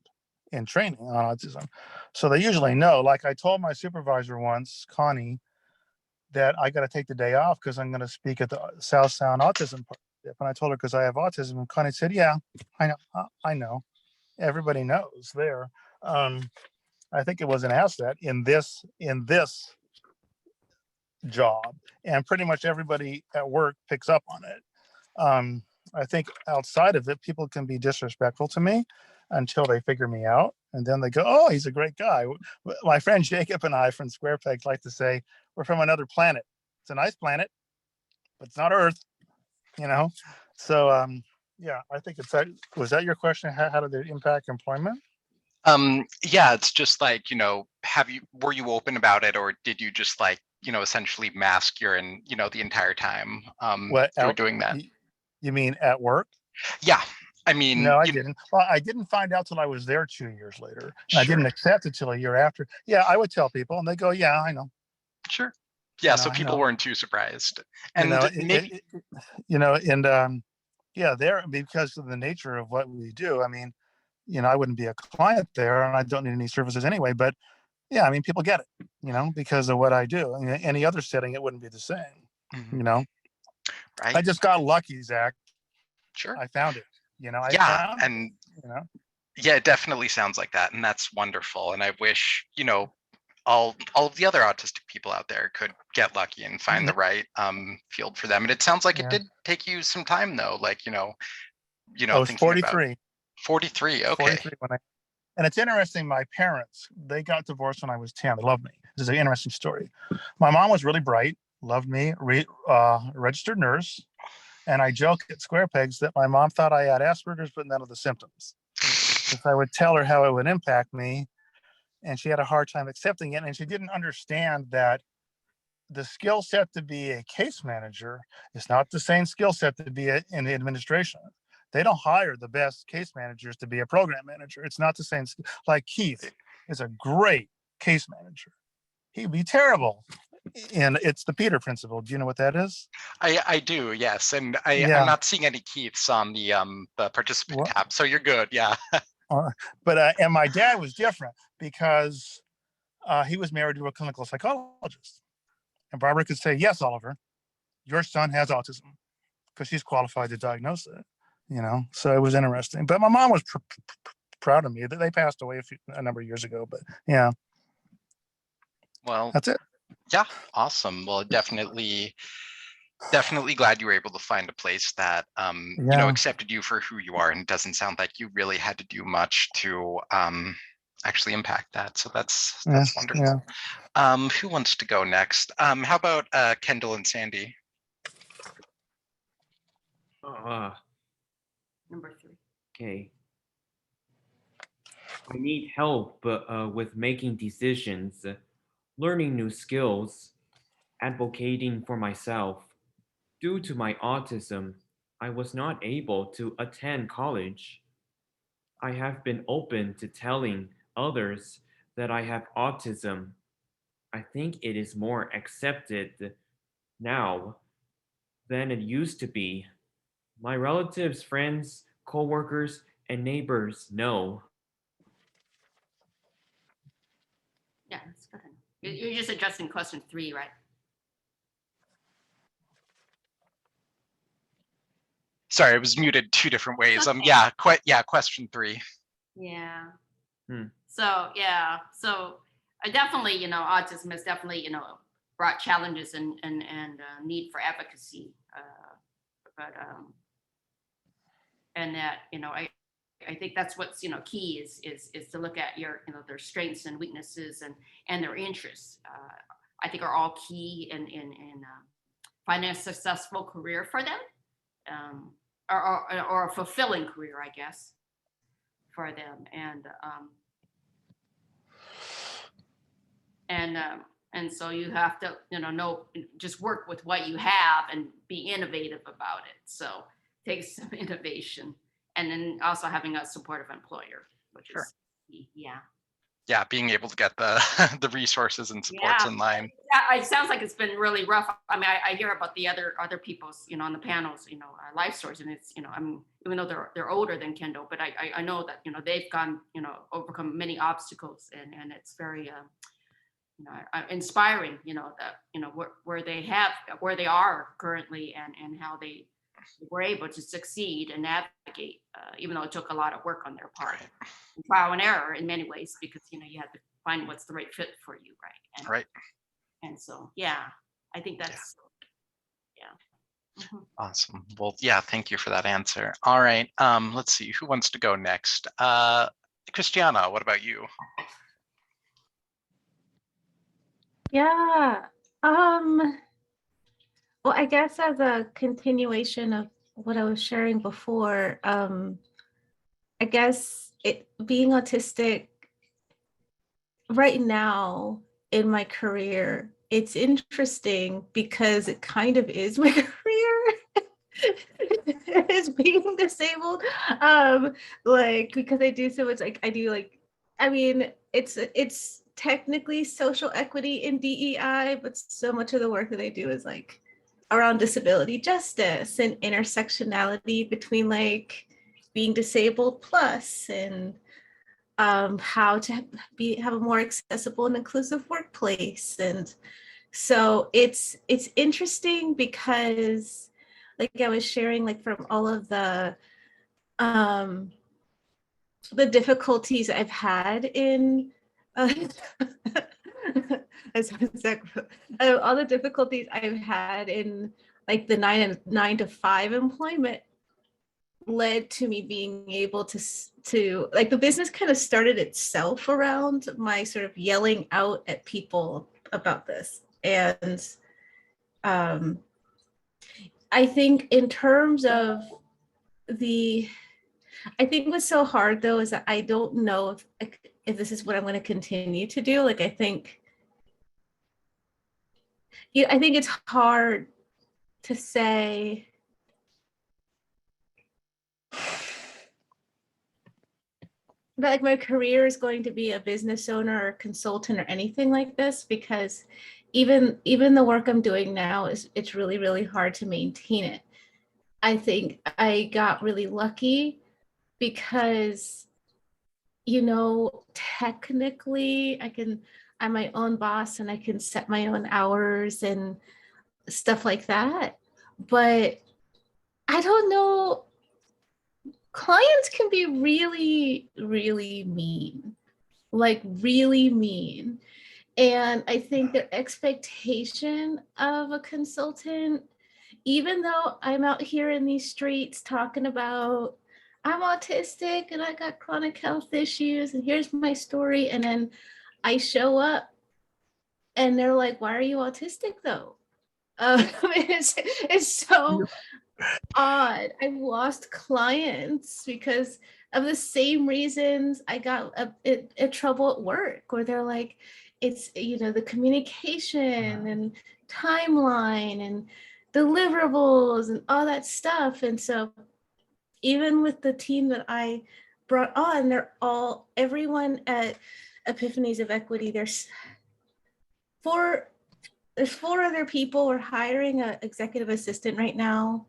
in training on autism. So they usually know. Like I told my supervisor once, Connie, that I got to take the day off because I'm going to speak at the South Sound Autism Partnership. And I told her because I have autism. And Connie said, "Yeah, I know. I know. Everybody knows there." I think it was an asset in this job, and pretty much everybody at work picks up on it. I think outside of it, people can be disrespectful to me until they figure me out, and then they go, "Oh, he's a great guy." My friend Jacob and I from Square Peg like to say we're from another planet. It's a nice planet, but it's not Earth, you know. So yeah, I think it's that. Was that your question? How did it impact employment? Yeah, it's just like, were you open about it, or did you just like, essentially mask your and, the entire time What you were doing that? you mean at work? Yeah, I mean, No, I didn't. Well, I didn't find out till I was there 2 years later, and I sure, didn't accept it till a year after. Yeah, I would tell people, and they go, "Yeah, I know." sure. Yeah, so I people know. weren't too surprised. You know, And maybe, and yeah, there, because of the nature of what we do. I mean, I wouldn't be a client there, and I don't need any services anyway. But yeah, I mean, people get it, because of what I do. In any other setting, it wouldn't be the same. Mhm. You know, I Right, just got lucky, Zach. sure. I found it. I Yeah, found it. and You know. yeah, it definitely sounds like that. And that's wonderful. And I wish, all of the other autistic people out there could get lucky and find the right field for them. And it sounds like it Yeah. did take you some time though, like, I was thinking about 43. 43. Okay. 43 when and it's interesting, my parents, they got divorced when I was 10. They loved me. This is an interesting story. My mom was really bright, loved me, registered nurse. And I joke at Square Pegs that my mom thought I had Asperger's, but none of the symptoms. If I would tell her how it would impact me, and she had a hard time accepting it. And she didn't understand that the skill set to be a case manager is not the same skill set to be in the administration. They don't hire the best case managers to be a program manager. It's not the same. Like Keith is a great case manager. He'd be terrible. And it's the Peter principle. Do you know what that is? I do, yes. And I'm Yeah. not seeing any Keiths on the participant What? tab, so you're good. Yeah. But and my dad was different because he was married to a clinical psychologist. And Barbara could say, yes, Oliver, your son has autism, because she's qualified to diagnose it, you know? So it was interesting. But my mom was proud of me. They passed away a number of years ago, but yeah, Well, that's it. yeah, awesome. Well, definitely glad you were able to find a place that Yeah. accepted you for who you are, and it doesn't sound like you really had to do much to actually impact that. So that's Yeah. wonderful. Who wants to go next? How about Kendall and Sandy? Number 3. Okay. I need help with making decisions, learning new skills, advocating for myself. Due to my autism, I was not able to attend college. I have been open to telling others that I have autism. I think it is more accepted now than it used to be. My relatives, friends, coworkers, and neighbors know. Yeah, that's good. You're just addressing question 3, right? Sorry, I was muted 2 different ways. Okay. Yeah, question 3. Yeah. Hmm. So I definitely, autism has definitely, brought challenges and need for advocacy. And that, I think that's what's, key is to look at their strengths and weaknesses and their interests. I think are all key in finding a successful career for them, or a fulfilling career, I guess, for them. And so you have to, know, just work with what you have and be innovative about it. So it takes some innovation, and then also having a supportive employer, which Sure. is key. Yeah. Yeah, being able to get the the resources and supports in line. Yeah, it sounds like it's been really rough. I mean, I hear about the other people's, on the panels, life stories, and it's, even though they're older than Kendall, but I know that, they've gone, overcome many obstacles, and it's very, inspiring, that, where they are currently, and how they were able to succeed and navigate, even though it took a lot of work on their part, trial and error in many ways, because, you had to find what's the right fit for you, right? Right. And so, yeah, I think that's, yeah. Mhm. Awesome. Well, yeah, thank you for that answer. All right. Let's see, who wants to go next? Christiana, what about you? Yeah. Well, I guess as a continuation of what I was sharing before, I guess being autistic right now in my career, it's interesting because it kind of is my career. Is being disabled. Because I do so much, it's technically social equity in DEI, but so much of the work that I do is like around disability justice and intersectionality between like being disabled plus and how to have a more accessible and inclusive workplace. And so it's interesting because like I was sharing, like from all of the difficulties I've had in all the difficulties I've had in like the 9 to 5 employment led to me being able to like, the business kind of started itself around my sort of yelling out at people about this. And I think in terms of I think what's so hard though is that I don't know if this is what I'm going to continue to do. Like, I think it's hard to say that like my career is going to be a business owner or consultant or anything like this, because even the work I'm doing now it's really, really hard to maintain it. I think I got really lucky because, technically I'm my own boss and I can set my own hours and stuff like that. But I don't know, clients can be really, really mean, like really mean. And I think their expectation of a consultant, even though I'm out here in these streets talking about I'm autistic and I got chronic health issues and here's my story, and then I show up and they're like, why are you autistic though? It's so odd. I've lost clients because of the same reasons I got in trouble at work, where they're like, it's, the communication and timeline and deliverables and all that stuff. And so even with the team that I brought on, everyone at Epiphanies of Equity, four other people. We're hiring an executive assistant right now.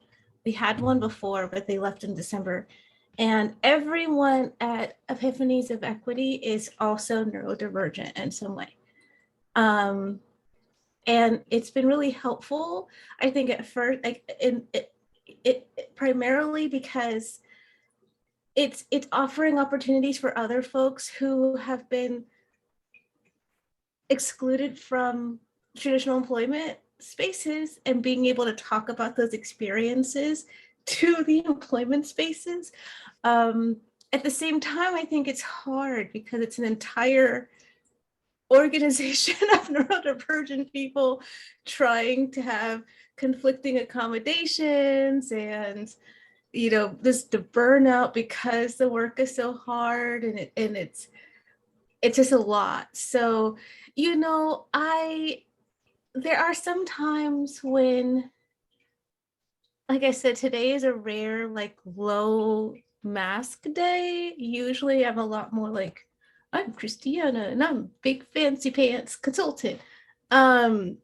We had one before, but they left in December. And everyone at Epiphanies of Equity is also neurodivergent in some way. And it's been really helpful, I think, at first, like it primarily because it's offering opportunities for other folks who have been excluded from traditional employment spaces and being able to talk about those experiences to the employment spaces. At the same time, I think it's hard because it's an entire organization of neurodivergent people trying to have conflicting accommodations and the burnout because the work is so hard, and it's just a lot. So there are some times when, like I said, today is a rare, like, low mask day. Usually I'm a lot more like, I'm Christiana and I'm big fancy pants consultant. But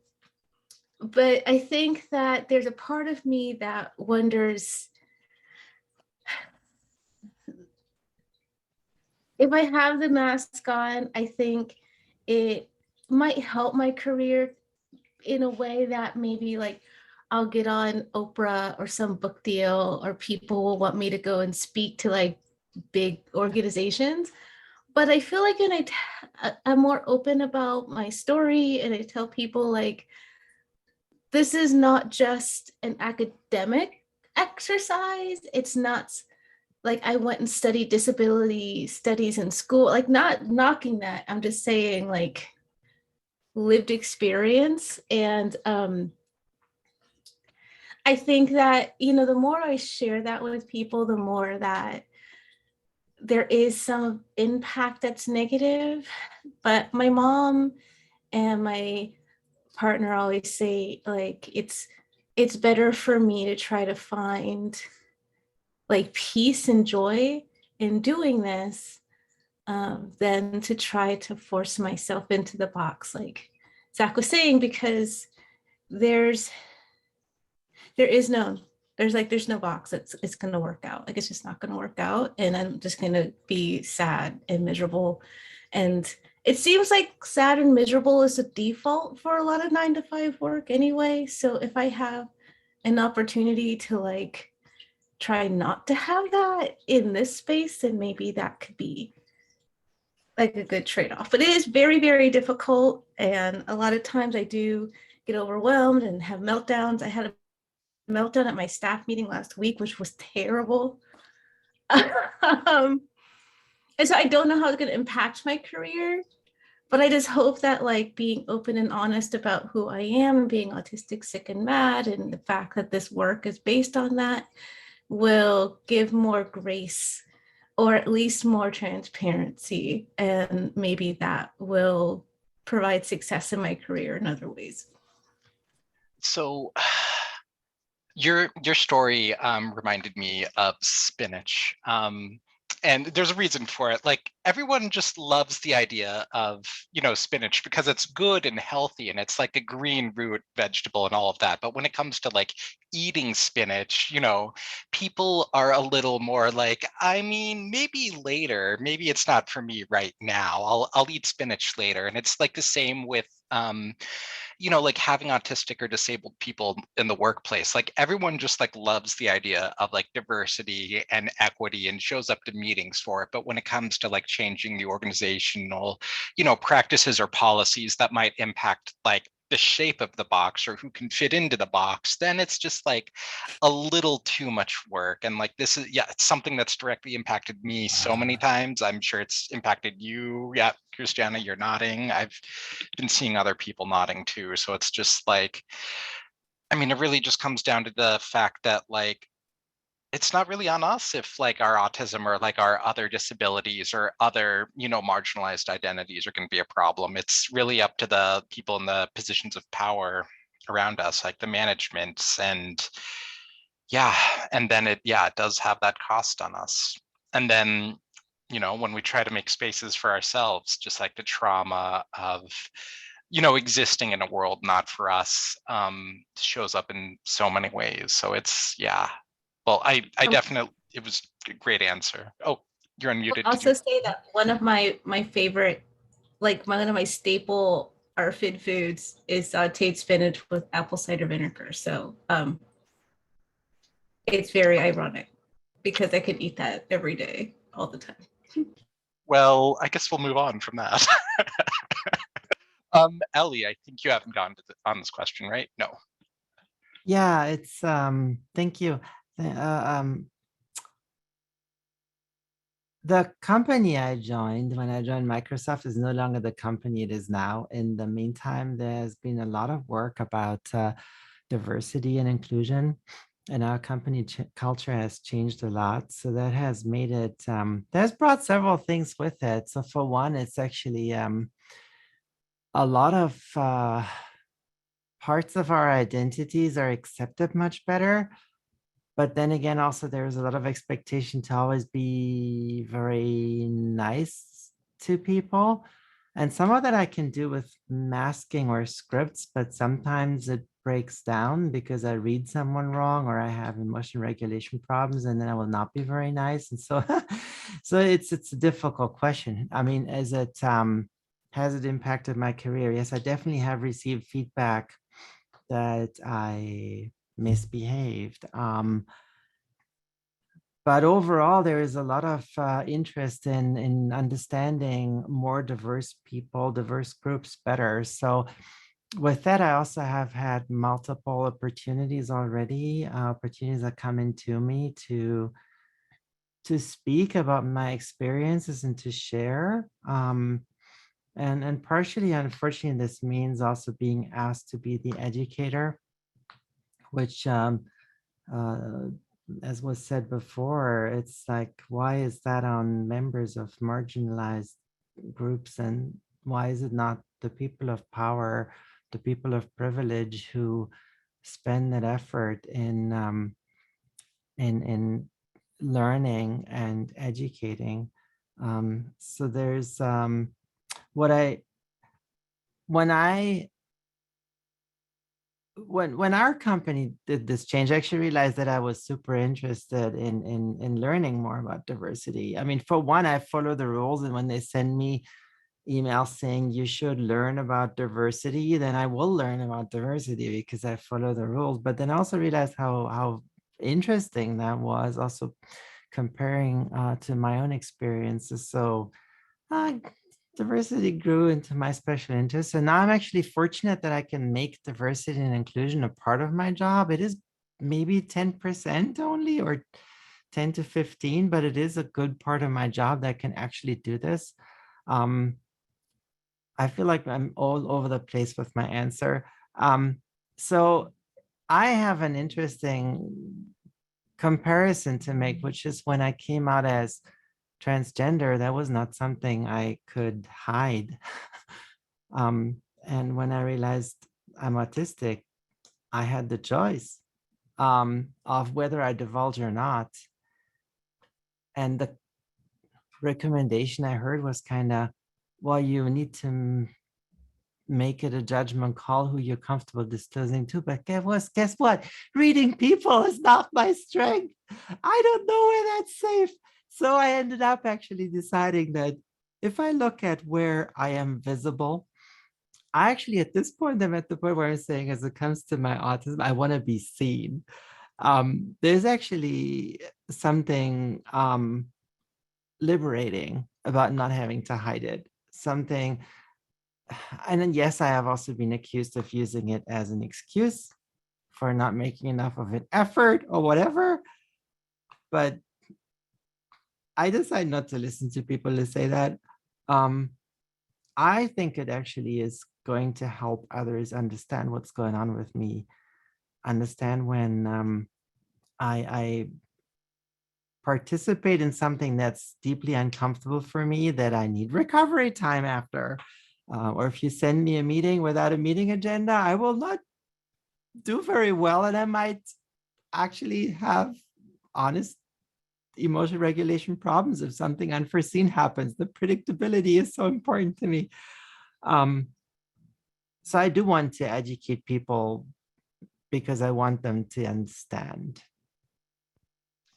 I think that there's a part of me that wonders if I have the mask on. I think it might help my career in a way that maybe, like, I'll get on Oprah or some book deal, or people will want me to go and speak to like big organizations. But I feel like when I'm more open about my story and I tell people, like, this is not just an academic exercise. It's not like I went and studied disability studies in school, like, not knocking that. I'm just saying, like, lived experience. And I think that, the more I share that with people, the more that there is some impact that's negative. But my mom and my partner always say, like, it's better for me to try to find, like, peace and joy in doing this than to try to force myself into the box, like Zach was saying, because there's no box it's going to work out. Like, it's just not going to work out, and I'm just going to be sad and miserable. And it seems like sad and miserable is a default for a lot of 9-to-5 work anyway. So if I have an opportunity to, like, try not to have that in this space, then maybe that could be like a good trade-off. But it is very, very difficult, and a lot of times I do get overwhelmed and have meltdowns. I had a meltdown at my staff meeting last week, which was terrible. And so I don't know how it's going to impact my career, but I just hope that like being open and honest about who I am and being autistic, sick, and mad, and the fact that this work is based on that will give more grace or at least more transparency. And maybe that will provide success in my career in other ways. So your story reminded me of spinach. And there's a reason for it. Like everyone just loves the idea of, spinach because it's good and healthy and it's like a green root vegetable and all of that. But when it comes to like eating spinach, people are a little more like, I mean, maybe later, maybe it's not for me right now. I'll eat spinach later. And it's like the same with like having autistic or disabled people in the workplace. Like everyone just like loves the idea of like diversity and equity and shows up to meetings for it. But when it comes to like changing the organizational, practices or policies that might impact like the shape of the box or who can fit into the box, then it's just like a little too much work. And like this is, yeah, it's something that's directly impacted me so many times. I'm sure it's impacted you. Yeah, Christiana, you're nodding. I've been seeing other people nodding too. So it's just like, I mean, it really just comes down to the fact that like it's not really on us if like our autism or like our other disabilities or other marginalized identities are going to be a problem. It's really up to the people in the positions of power around us, like the managements. And yeah, and then it does have that cost on us. And then when we try to make spaces for ourselves, just like the trauma of existing in a world not for us, shows up in so many ways. So it's well, I definitely, it was a great answer. Oh, you're unmuted. I'll also say that one of my favorite, like one of my staple ARFID foods is sauteed spinach with apple cider vinegar. So it's very ironic because I could eat that every day, all the time. Well, I guess we'll move on from that. Ellie, I think you haven't gone on this question, right? No. Yeah, it's thank you. The company I joined when I joined Microsoft is no longer the company it is now. In the meantime, there's been a lot of work about diversity and inclusion, and our company culture has changed a lot. So that has made it, that's brought several things with it. So for one, it's actually a lot of parts of our identities are accepted much better. But then again, also there's a lot of expectation to always be very nice to people. And some of that I can do with masking or scripts, but sometimes it breaks down because I read someone wrong or I have emotion regulation problems, and then I will not be very nice. And so, so it's a difficult question. I mean, has it impacted my career? Yes, I definitely have received feedback that I misbehaved. But overall, there is a lot of interest in understanding more diverse people, diverse groups better. So with that, I also have had multiple opportunities already, opportunities that come into me to speak about my experiences and to share. And partially, unfortunately, this means also being asked to be the educator, which as was said before, it's like, why is that on members of marginalized groups, and why is it not the people of power, the people of privilege who spend that effort in learning and educating? So there's what I when I when our company did this change, I actually realized that I was super interested in learning more about diversity. I mean, for one, I follow the rules, and when they send me emails saying you should learn about diversity, then I will learn about diversity because I follow the rules. But then I also realized how interesting that was, also comparing to my own experiences. So diversity grew into my special interest. And now I'm actually fortunate that I can make diversity and inclusion a part of my job. It is maybe 10% only, or 10 to 15, but it is a good part of my job that can actually do this. I feel like I'm all over the place with my answer. So I have an interesting comparison to make, which is when I came out as transgender, that was not something I could hide. And when I realized I'm autistic, I had the choice of whether I divulge or not. And the recommendation I heard was kind of, well, you need to make it a judgment call who you're comfortable disclosing to. But guess what? Reading people is not my strength. I don't know where that's safe. So I ended up actually deciding that if I look at where I am visible, I actually at this point, I'm at the point where I'm saying, as it comes to my autism, I want to be seen. There's actually something liberating about not having to hide it. Something, and then yes, I have also been accused of using it as an excuse for not making enough of an effort or whatever. But I decide not to listen to people who say that. I think it actually is going to help others understand what's going on with me, understand when I participate in something that's deeply uncomfortable for me, that I need recovery time after. Or if you send me a meeting without a meeting agenda, I will not do very well, and I might actually have honest emotional regulation problems if something unforeseen happens. The predictability is so important to me. So I do want to educate people because I want them to understand.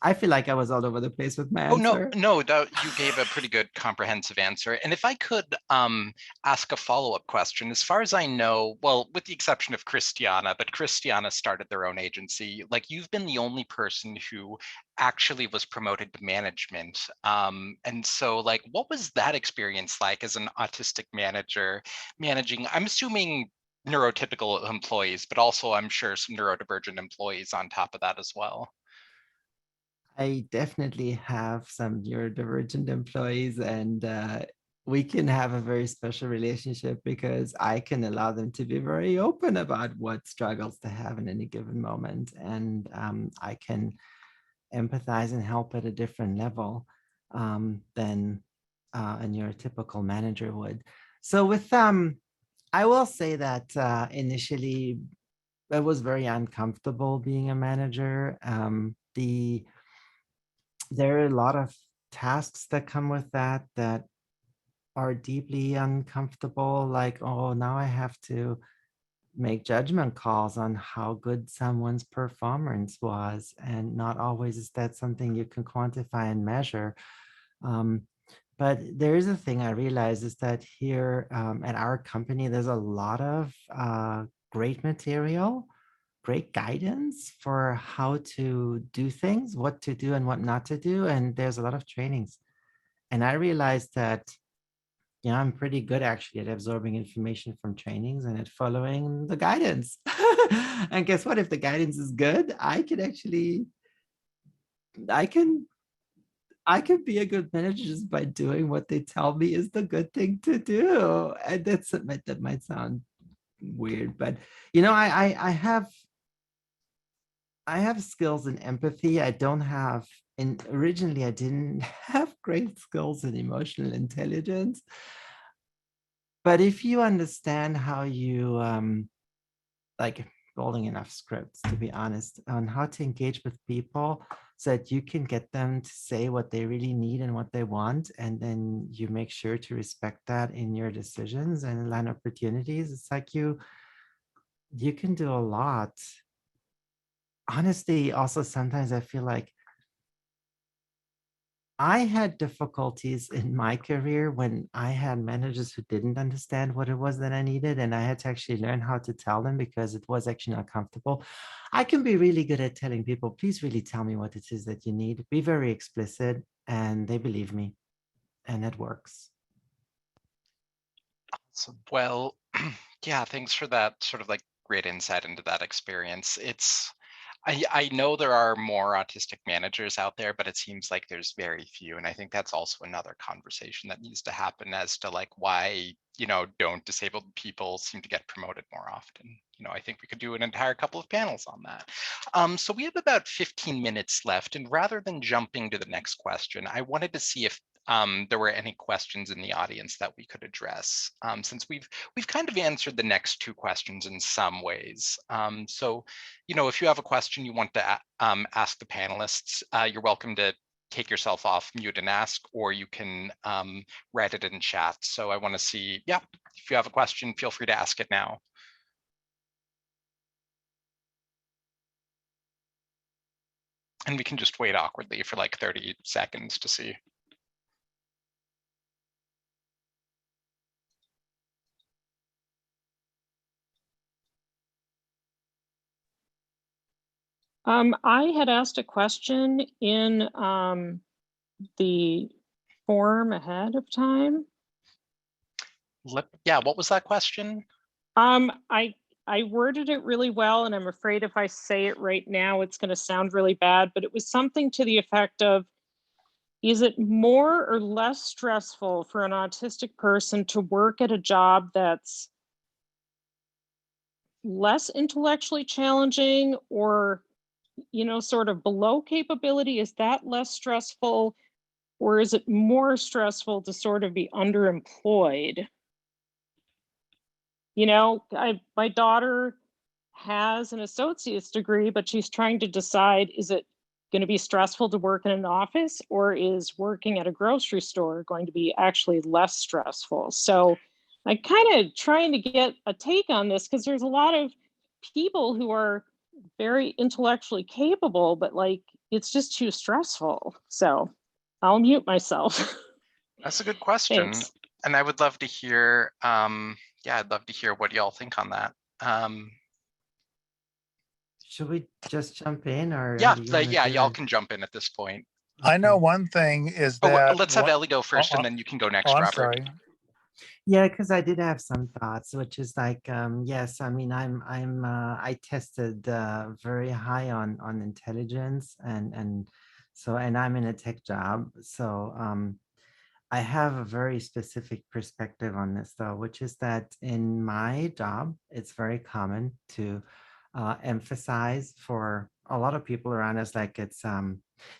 I feel like I was all over the place with my Oh, no, answer. no, you gave a pretty good comprehensive answer. And if I could ask a follow-up question, as far as I know, well, with the exception of Christiana, but Christiana started their own agency, like you've been the only person who actually was promoted to management. And so like, what was that experience like as an autistic manager, managing, I'm assuming neurotypical employees, but also I'm sure some neurodivergent employees on top of that as well. I definitely have some neurodivergent employees, and we can have a very special relationship because I can allow them to be very open about what struggles they have in any given moment. And I can empathize and help at a different level than a neurotypical manager would. So with I will say that initially it was very uncomfortable being a manager. There are a lot of tasks that come with that that are deeply uncomfortable, like, oh, now I have to make judgment calls on how good someone's performance was, and not always is that something you can quantify and measure. But there is a thing I realize is that here at our company, there's a lot of great material, great guidance for how to do things, what to do and what not to do. And there's a lot of trainings. And I realized that, I'm pretty good actually at absorbing information from trainings and at following the guidance. And guess what? If the guidance is good, I can actually, I can I can be a good manager just by doing what they tell me is the good thing to do. And that might sound weird, but I have skills in empathy. I don't have, and originally I didn't have great skills in emotional intelligence. But if you understand how you like building enough scripts, to be honest, on how to engage with people so that you can get them to say what they really need and what they want, and then you make sure to respect that in your decisions and align opportunities. It's like you can do a lot. Honestly, also sometimes I feel like I had difficulties in my career when I had managers who didn't understand what it was that I needed, and I had to actually learn how to tell them because it was actually not comfortable. I can be really good at telling people, please really tell me what it is that you need. Be very explicit, and they believe me, and it works. So, well, yeah, thanks for that sort of like great insight into that experience. I know there are more autistic managers out there, but it seems like there's very few. And I think that's also another conversation that needs to happen as to like why, don't disabled people seem to get promoted more often. I think we could do an entire couple of panels on that. So we have about 15 minutes left. And rather than jumping to the next question, I wanted to see if there were any questions in the audience that we could address, since we've kind of answered the next two questions in some ways. So if you have a question you want to ask the panelists, you're welcome to take yourself off mute and ask, or you can write it in chat. So I want to see, yeah, if you have a question, feel free to ask it now. And we can just wait awkwardly for like 30 seconds to see. I had asked a question in the form ahead of time. Yeah, what was that question? I worded it really well, and I'm afraid if I say it right now, it's going to sound really bad, but it was something to the effect of, is it more or less stressful for an autistic person to work at a job that's less intellectually challenging, or sort of below capability? Is that less stressful, or is it more stressful to sort of be underemployed? My daughter has an associate's degree, but she's trying to decide, is it going to be stressful to work in an office, or is working at a grocery store going to be actually less stressful? So I'm kind of trying to get a take on this, because there's a lot of people who are very intellectually capable, but like it's just too stressful. So I'll mute myself. That's a good question. Thanks. And I would love to hear, I'd love to hear what y'all think on that. Should we just jump in, or Yeah, how do you want to do y'all it? can jump in at this point. I know Okay. one thing is Oh, that let's have Ellie go first, and then you can go next, I'm Robert. sorry. Yeah, because I did have some thoughts, which is like, yes, I mean, I tested very high on intelligence, and so, and I'm in a tech job, so I have a very specific perspective on this, though, which is that in my job, it's very common to emphasize for a lot of people around us, like it's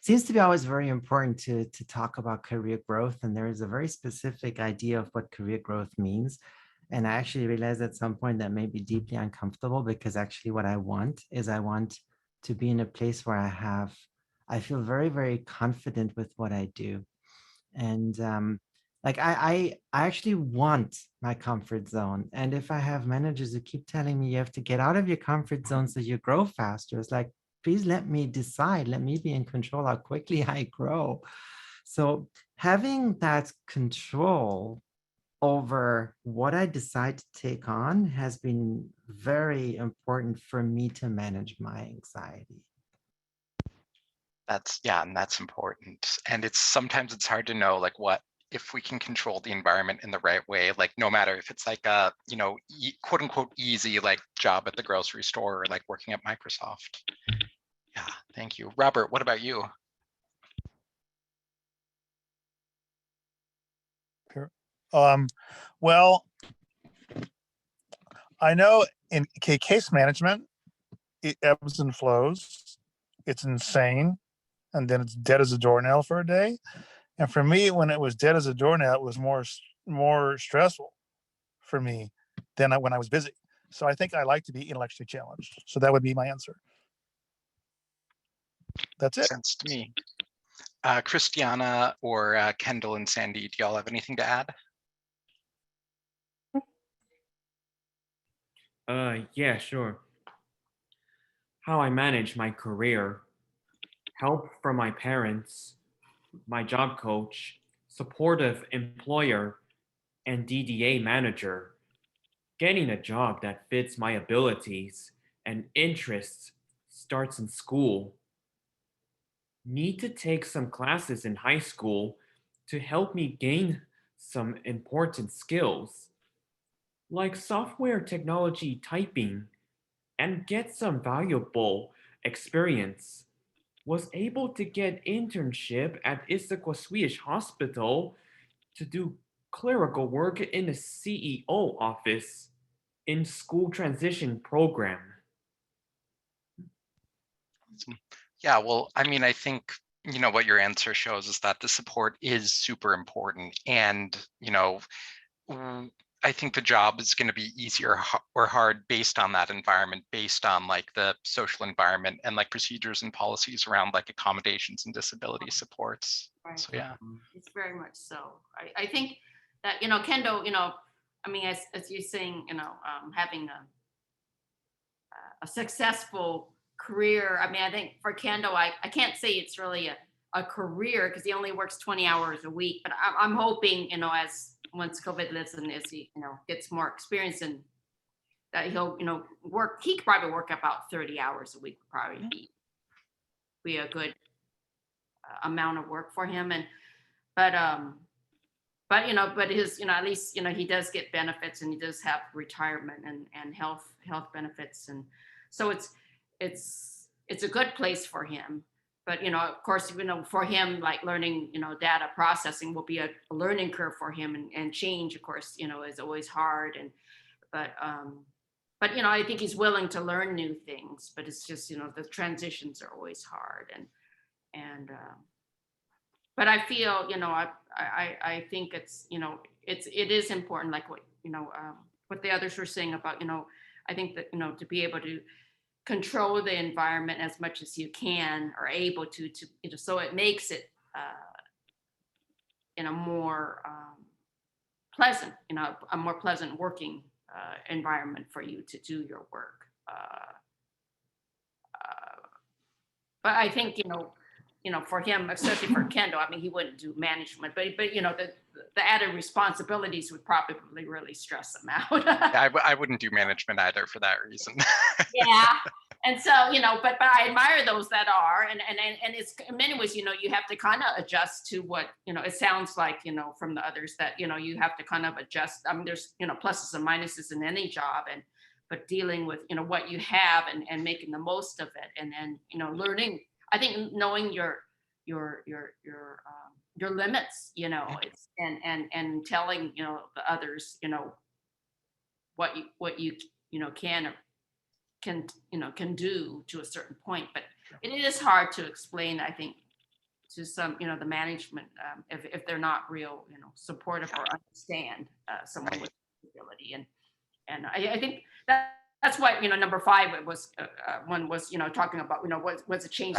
seems to be always very important to talk about career growth, and there is a very specific idea of what career growth means. And I actually realized at some point that may be deeply uncomfortable, because actually what I want to be in a place where I feel very, very confident with what I do. And like I actually want my comfort zone. And if I have managers who keep telling me you have to get out of your comfort zone so you grow faster, it's like, please let me decide, let me be in control how quickly I grow. So having that control over what I decide to take on has been very important for me to manage my anxiety. And that's important. And sometimes it's hard to know like if we can control the environment in the right way, like no matter if it's like a, quote unquote easy like job at the grocery store, or like working at Microsoft. Yeah, thank you. Robert, what about you? Well, I know in case management, it ebbs and flows. It's insane. And then it's dead as a doornail for a day. And for me, when it was dead as a doornail, it was more stressful for me than when I was busy. So I think I like to be intellectually challenged. So that would be my answer. That's it. Sense to me. Christiana or Kendall and Sandy, do y'all have anything to add? Yeah, sure. How I manage my career, help from my parents, my job coach, supportive employer, and DDA manager. Getting a job that fits my abilities and interests starts in school. Need to take some classes in high school to help me gain some important skills, like software technology typing, and get some valuable experience, was able to get internship at Issaquah Swedish Hospital to do clerical work in the CEO office in school transition program. Yeah, well, I mean, I think, what your answer shows is that the support is super important. And, I think the job is going to be easier or hard based on that environment, based on like the social environment and like procedures and policies around like accommodations and disability supports. Right. So yeah. It's very much so. I think that, Kendo, I mean, as you're saying, having a successful career. I mean, I think for Kendo, I can't say it's really a career because he only works 20 hours a week, but I'm hoping, as once COVID lifts and as he, gets more experience and that he'll, he could probably work about 30 hours a week, would probably be a good amount of work for him. And, but his, at least, he does get benefits and he does have retirement and health benefits. And so it's a good place for him. But, of course, for him, like learning, data processing will be a learning curve for him, and change, of course, is always hard. But I think he's willing to learn new things, but it's just, the transitions are always hard. But I feel, I think it's, it is important, like what the others were saying about, I think that, to be able to control the environment as much as you can, or able to so it makes it in a more pleasant, a more pleasant working environment for you to do your work. But I think, for him, especially for Kendo, I mean, he wouldn't do management, but the added responsibilities would probably really stress him out. I wouldn't do management either for that reason. Yeah. And so, but I admire those that are, and it's in many ways, you have to kind of adjust to what, it sounds like, from the others that, you have to kind of adjust. I mean, there's, pluses and minuses in any job, but dealing with, what you have and making the most of it. And then, learning, I think knowing your limits, it's, and telling, the others, what you can do to a certain point. But it is hard to explain, I think, to some, the management, if they're not real, supportive or understand someone with disability. And I think that's what, number 5 was one was, talking about, what's the change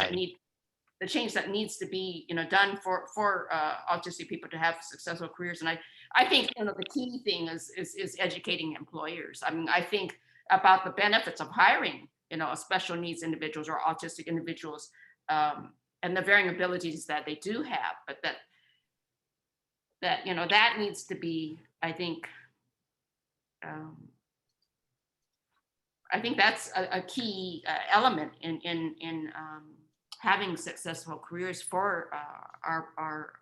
that needs to be, done for autistic people to have successful careers. And I think, the key thing is educating employers. I mean, I think about the benefits of hiring, special needs individuals or autistic individuals, and the varying abilities that they do have, but that needs to be, I think that's a key element in having successful careers for our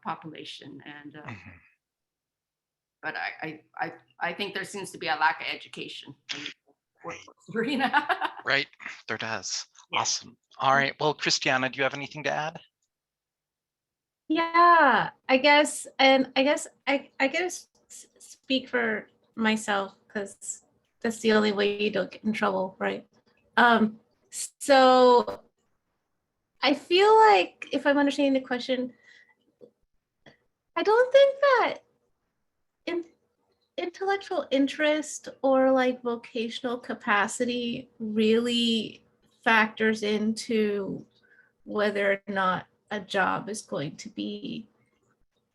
population. And but I think there seems to be a lack of education in the workforce arena. Right, there does. Yeah. Awesome. All right. Well, Christiana, do you have anything to add? Yeah, I guess I guess speak for myself because that's the only way you don't get in trouble, right? So I feel like if I'm understanding the question, I don't think that intellectual interest or like vocational capacity really factors into whether or not a job is going to be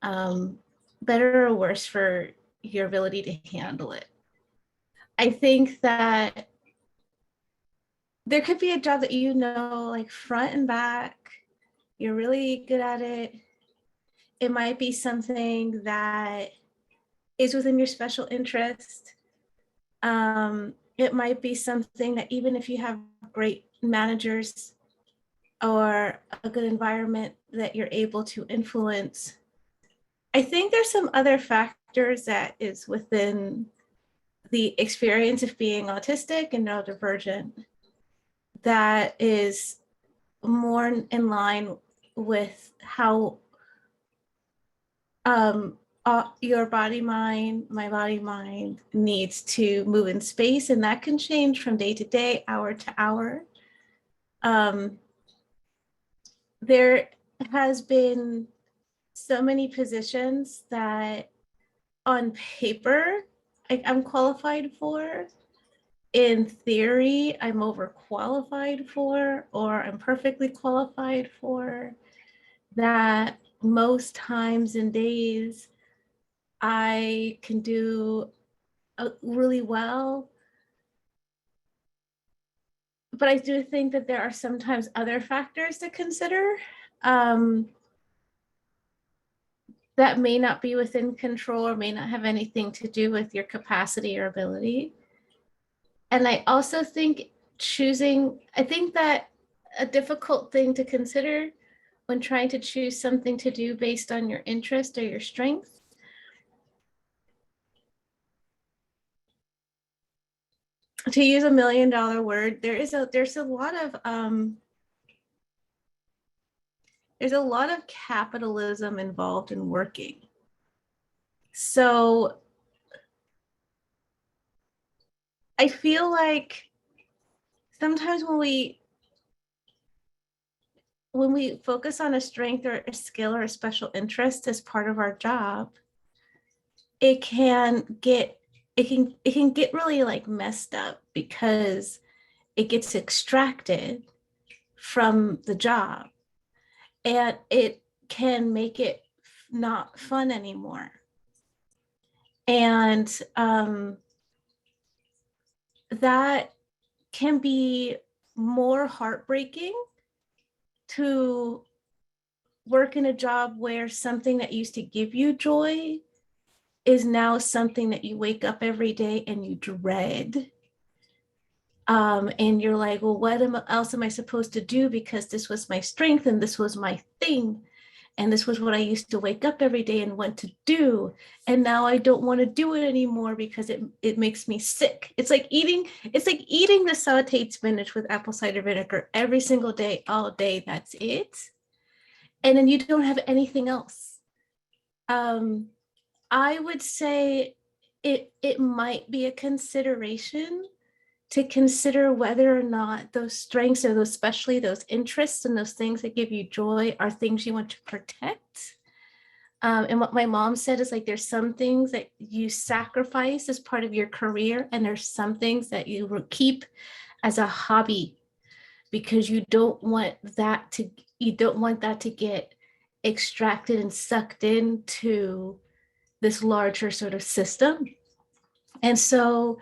better or worse for your ability to handle it. I think that there could be a job that like front and back, you're really good at it. It might be something that is within your special interest. It might be something that even if you have great managers or a good environment that you're able to influence. I think there's some other factors that is within the experience of being autistic and neurodivergent that is more in line with how your body mind, my body mind needs to move in space, and that can change from day to day, hour to hour. There has been so many positions that on paper I'm qualified for. In theory, I'm overqualified for, or I'm perfectly qualified for, that most times and days I can do really well. But I do think that there are sometimes other factors to consider that may not be within control or may not have anything to do with your capacity or ability. And I also think I think that a difficult thing to consider when trying to choose something to do based on your interest or your strength, to use $1 million word, there's a lot of capitalism involved in working. So I feel like sometimes when we focus on a strength or a skill or a special interest as part of our job, it can get really like messed up because it gets extracted from the job and it can make it not fun anymore. And that can be more heartbreaking to work in a job where something that used to give you joy is now something that you wake up every day and you dread. And you're like, well, what else am I supposed to do? Because this was my strength and this was my thing. And this was what I used to wake up every day and want to do. And now I don't want to do it anymore because it makes me sick. It's like eating the sauteed spinach with apple cider vinegar every single day, all day. That's it. And then you don't have anything else. I would say it might be a consideration to consider whether or not those strengths or those, especially those interests and those things that give you joy, are things you want to protect. And what my mom said is like, there's some things that you sacrifice as part of your career, and there's some things that you will keep as a hobby because you don't want that to get extracted and sucked into this larger sort of system. And so,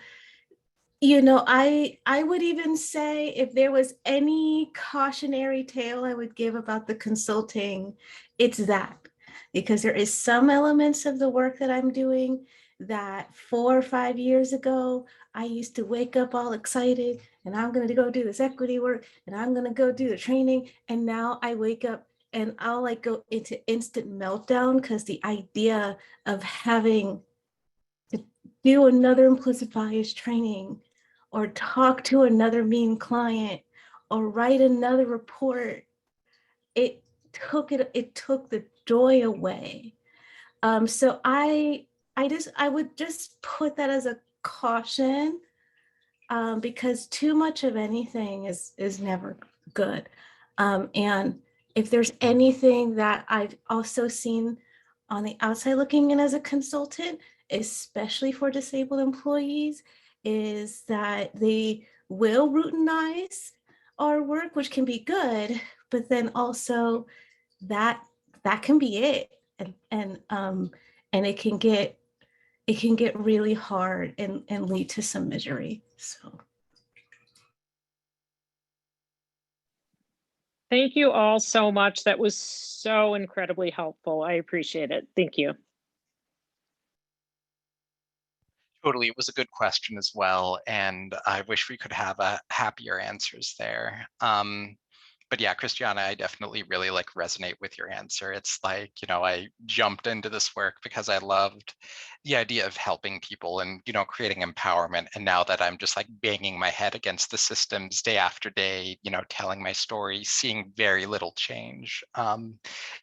I would even say, if there was any cautionary tale I would give about the consulting, it's that, because there is some elements of the work that I'm doing that 4 or 5 years ago, I used to wake up all excited and I'm going to go do this equity work and I'm going to go do the training. And now I wake up and I'll like go into instant meltdown because the idea of having to do another implicit bias training or talk to another mean client or write another report, it took the joy away. So I would just put that as a caution, because too much of anything is never good. And if there's anything that I've also seen on the outside looking in as a consultant, especially for disabled employees, is that they will routinize our work, which can be good, but then also that can be it. And it can get really hard and lead to some misery. So Thank you all so much. That was so incredibly helpful. I appreciate it. Thank you. Totally, it was a good question as well, and I wish we could have happier answers there. But but yeah, Christiana, I definitely really like resonate with your answer. It's like, you know, I jumped into this work because I loved the idea of helping people and, you know, creating empowerment. And now that I'm just like banging my head against the systems day after day, you know, telling my story, seeing very little change,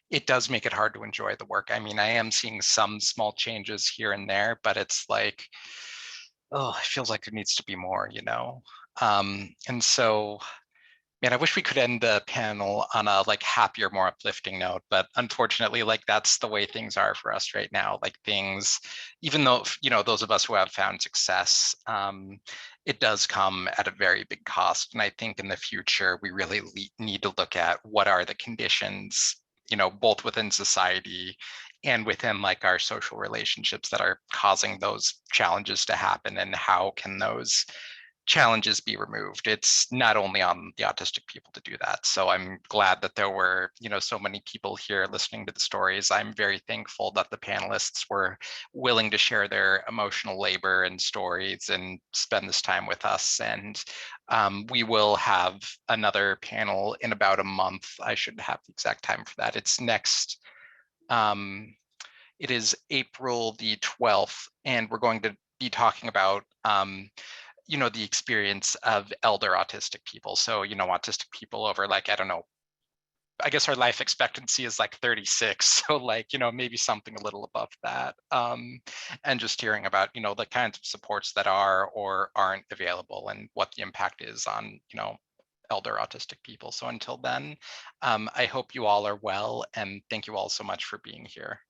it does make it hard to enjoy the work. I mean, I am seeing some small changes here and there, but it's like, oh, it feels like there needs to be more, you know? And so, man, I wish we could end the panel on a like happier, more uplifting note, but unfortunately, like that's the way things are for us right now. Like things, even though, you know, those of us who have found success, it does come at a very big cost. And I think in the future, we really need to look at what are the conditions, you know, both within society and within like our social relationships that are causing those challenges to happen, and how can those challenges be removed. It's not only on the autistic people to do that. So I'm glad that there were, you know, so many people here listening to the stories. I'm very thankful that the panelists were willing to share their emotional labor and stories and spend this time with us. And we will have another panel in about a month. I should have the exact time for that. It's next, it is April the 12th, and we're going to be talking about you know, the experience of elder autistic people. So, you know, autistic people over like, I don't know, I guess our life expectancy is like 36. So like, you know, maybe something a little above that. And just hearing about, you know, the kinds of supports that are or aren't available and what the impact is on, you know, elder autistic people. So until then, I hope you all are well, and thank you all so much for being here.